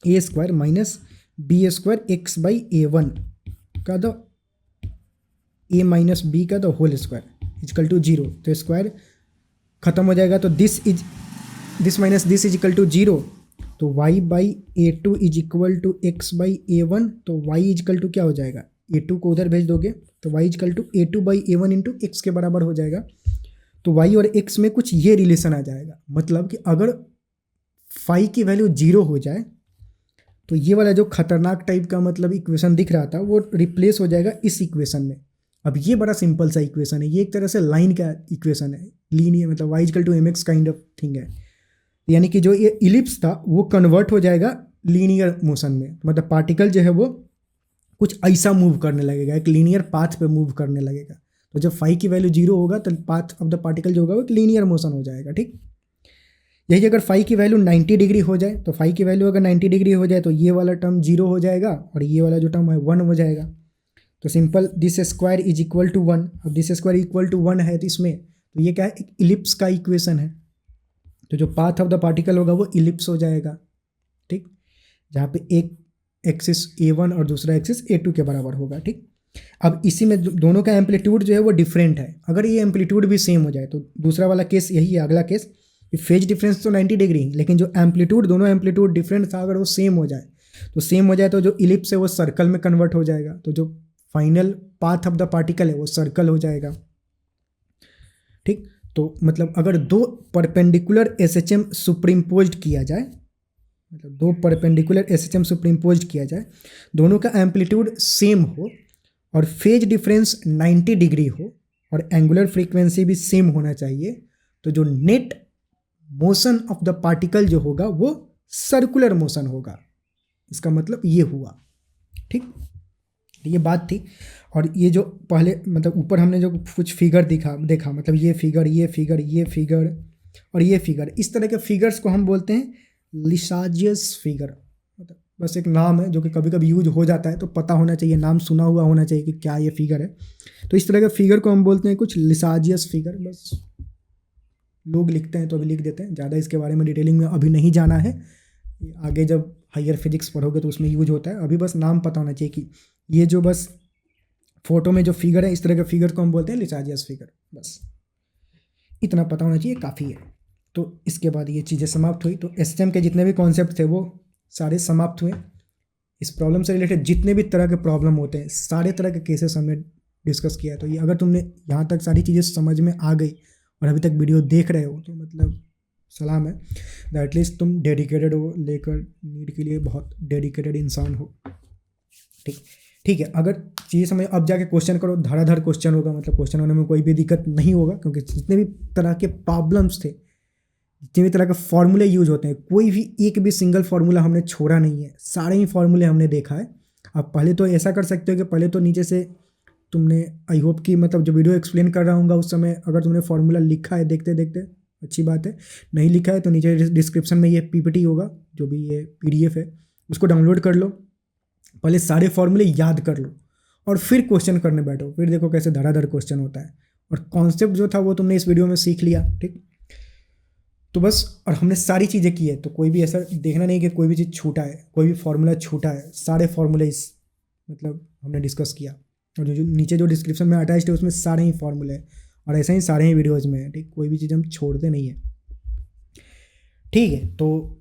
a square minus b square x by a1 का द a माइनस बी का the whole square equal to 0। तो स्क्वायर खत्म हो जाएगा, तो this minus this is equal to 0, तो y by a2 is equal to x by a1, तो y is equal to क्या हो जाएगा, a2 को उधर भेज दोगे तो y is equal to a2 by a1 into x के बराबर हो जाएगा। तो y और x में कुछ ये रिलेशन आ जाएगा, मतलब कि अगर फाई की वैल्यू 0 हो जाए तो ये वाला जो खतरनाक टाइप का मतलब इक्वेशन दिख रहा था वो रिप्लेस हो जाएगा इस इक्वेशन में। अब ये बड़ा सिंपल सा इक्वेशन है, ये एक तरह से लाइन का इक्वेशन है, लीनियर, मतलब y equal to mx kind of thing है। यानी कि जो ये इलिप्स था वो कन्वर्ट हो जाएगा लीनियर मोशन में, मतलब पार्टिकल जो है वो कुछ ऐसा मूव करने लगेगा, एक लीनियर पाथ पे मूव करने लगेगा। तो जब फाई की वैल्यू 0 होगा तो पाथ ऑफ द पार्टिकल जो होगा वो एक लीनियर मोशन हो जाएगा। ठीक, यही अगर फाई की वैल्यू 90 डिग्री हो जाए, तो फाई की वैल्यू अगर 90 डिग्री हो जाए तो ये वाला टर्म 0 हो जाएगा और ये वाला जो टर्म है 1 हो जाएगा। तो simple this square is equal to 1। अब दिस स्क्वायर इक्वल टू 1 है तो इसमें तो ये क्या है, एक इलिप्स का इक्वेशन है। तो जो पाथ ऑफ द पार्टिकल होगा वो इलिप्स हो जाएगा। ठीक, जहाँ पे एक एक्सिस a1 और दूसरा एक्सिस a2 के बराबर होगा। ठीक, अब इसी में दोनों का एम्पलीट्यूड जो है वो डिफरेंट है। अगर ये एम्पलीट्यूड भी सेम हो जाए तो दूसरा वाला केस यही है, अगला केस फेज डिफरेंस तो 90 डिग्री, लेकिन जो एम्पलीट्यूड दोनों एम्पलीट्यूड डिफरेंट था अगर वो सेम हो जाए तो जो इलिप्स है वो सर्कल में कन्वर्ट हो जाएगा, तो जो final path of the particle है वो सर्कल हो जाएगा। ठीक, तो मतलब अगर दो परपेंडिकुलर एसएचएम सुपरइम्पोज्ड किया जाए, मतलब दो परपेंडिकुलर एसएचएम सुपरइम्पोज्ड किया जाए, दोनों का एम्पलीट्यूड सेम हो और फेज डिफरेंस 90 डिग्री हो और एंगुलर फ्रीक्वेंसी भी सेम होना चाहिए, तो जो net motion of the particle जो होगा वो सर्कुलर मोशन होगा। इसका मतलब ये हुआ। ठीक, ये बात थी। और ये जो पहले मतलब ऊपर हमने जो कुछ फिगर देखा मतलब ये फिगर और ये फिगर, इस तरह के फिगर्स को हम बोलते हैं लिसाजियस फिगर। मतलब बस एक नाम है जो कि कभी कभी यूज हो जाता है, तो पता होना चाहिए, नाम सुना हुआ होना चाहिए कि क्या ये फिगर है। तो इस तरह के फिगर को हम बोलते हैं कुछ लिसाजियस फिगर। बस लोग लिखते हैं तो अभी लिख देते हैं, ज़्यादा इसके बारे में डिटेलिंग में अभी नहीं जाना है, आगे जब हायर फिजिक्स पढ़ोगे तो उसमें यूज होता है। अभी बस नाम पता होना चाहिए कि ये जो बस फोटो में जो फिगर है इस तरह के फिगर को हम बोलते हैं लिसाजियस फिगर। बस इतना पता होना चाहिए, काफ़ी है। तो इसके बाद ये चीज़ें समाप्त हुई, तो एसएचएम के जितने भी कॉन्सेप्ट थे वो सारे समाप्त हुए। इस प्रॉब्लम से रिलेटेड जितने भी तरह के प्रॉब्लम होते हैं सारे तरह के केसेस हमने डिस्कस किया। तो ये अगर तुमने यहाँ तक सारी चीज़ें समझ में आ गई और अभी तक वीडियो देख रहे हो तो मतलब सलाम है, एटलीस्ट तुम डेडिकेटेड हो, लेकर नीट के लिए बहुत डेडिकेटेड इंसान हो। ठीक है, अगर चीज़ें समझ अब जाके क्वेश्चन करो, धड़ाधड़ क्वेश्चन होगा, मतलब क्वेश्चन होने में कोई भी दिक्कत नहीं होगा, क्योंकि जितने भी तरह के प्रॉब्लम्स थे जितने भी तरह के फार्मूले यूज होते हैं, कोई भी एक भी सिंगल फार्मूला हमने छोड़ा नहीं है, सारे ही फार्मूले हमने देखा है। अब पहले तो ऐसा कर सकते हो कि पहले तो नीचे से तुमने, आई होप कि मतलब जो वीडियो एक्सप्लेन कर रहा हूँ उस समय अगर तुमने फार्मूला लिखा है देखते देखते अच्छी बात है, नहीं लिखा है तो नीचे डिस्क्रिप्शन में ये पीपीटी होगा, जो भी ये पीडीएफ है उसको डाउनलोड कर लो, पहले सारे फार्मूले याद कर लो और फिर क्वेश्चन करने बैठो, फिर देखो कैसे धड़ाधड़ क्वेश्चन होता है। और कॉन्सेप्ट जो था वो तुमने इस वीडियो में सीख लिया, ठीक। तो बस, और हमने सारी चीज़ें की है, तो कोई भी ऐसा देखना नहीं कि कोई भी चीज़ छूटा है, कोई भी फार्मूला छूटा है, सारे फार्मूले इस मतलब हमने डिस्कस किया। और जो नीचे जो डिस्क्रिप्शन में अटैच्ड है उसमें सारे ही फार्मूले हैं और ऐसे ही सारे ही वीडियोज़ में है, ठीक। कोई भी चीज़ हम छोड़ते नहीं है, ठीक है। तो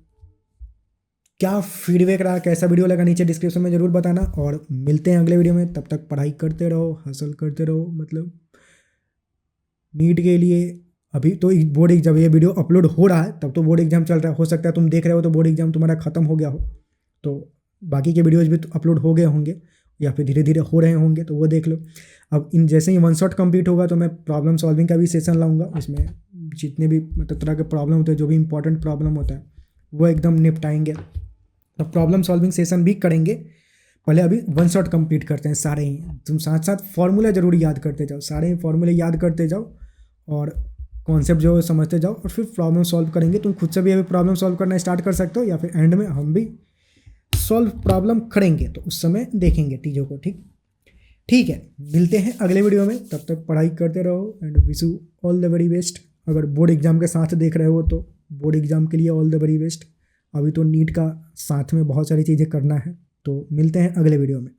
क्या फीडबैक रहा, कैसा वीडियो लगा, नीचे डिस्क्रिप्शन में ज़रूर बताना और मिलते हैं अगले वीडियो में। तब तक पढ़ाई करते रहो, हसल करते रहो, मतलब नीट के लिए। अभी तो बोर्ड एग्जाम, ये वीडियो अपलोड हो रहा है तब तो बोर्ड एग्जाम चल रहा है, हो सकता है तुम देख रहे हो तो बोर्ड एग्जाम तुम्हारा खत्म हो गया हो, तो बाकी के वीडियोज़ भी तो अपलोड हो गए होंगे या फिर धीरे धीरे हो रहे होंगे, तो वो देख लो। अब इन जैसे ही वन शॉट कंप्लीट होगा तो मैं प्रॉब्लम सॉल्विंग का भी सेशन लाऊंगा, उसमें जितने भी मतलब तरह के प्रॉब्लम होते हैं, जो भी इंपॉर्टेंट प्रॉब्लम होता है वो एकदम निपटाएंगे। तो प्रॉब्लम सॉल्विंग सेशन भी करेंगे, पहले अभी वन शॉट कंप्लीट करते हैं सारे ही। तुम साथ साथ फार्मूला जरूर याद करते जाओ, सारे ही फार्मूले याद करते जाओ और कॉन्सेप्ट जो है समझते जाओ और फिर प्रॉब्लम सॉल्व करेंगे। तुम खुद से भी अभी प्रॉब्लम सॉल्व करना स्टार्ट कर सकते हो या फिर एंड में हम भी सॉल्व प्रॉब्लम करेंगे, तो उस समय देखेंगे चीज़ों को, ठीक। ठीक है, मिलते हैं अगले वीडियो में, तब तक पढ़ाई करते रहो and wish you all the very best. अगर बोर्ड एग्जाम के साथ देख रहे हो तो बोर्ड एग्जाम के लिए ऑल द वेरी बेस्ट। अभी तो नीट का साथ में बहुत सारी चीज़ें करना है, तो मिलते हैं अगले वीडियो में।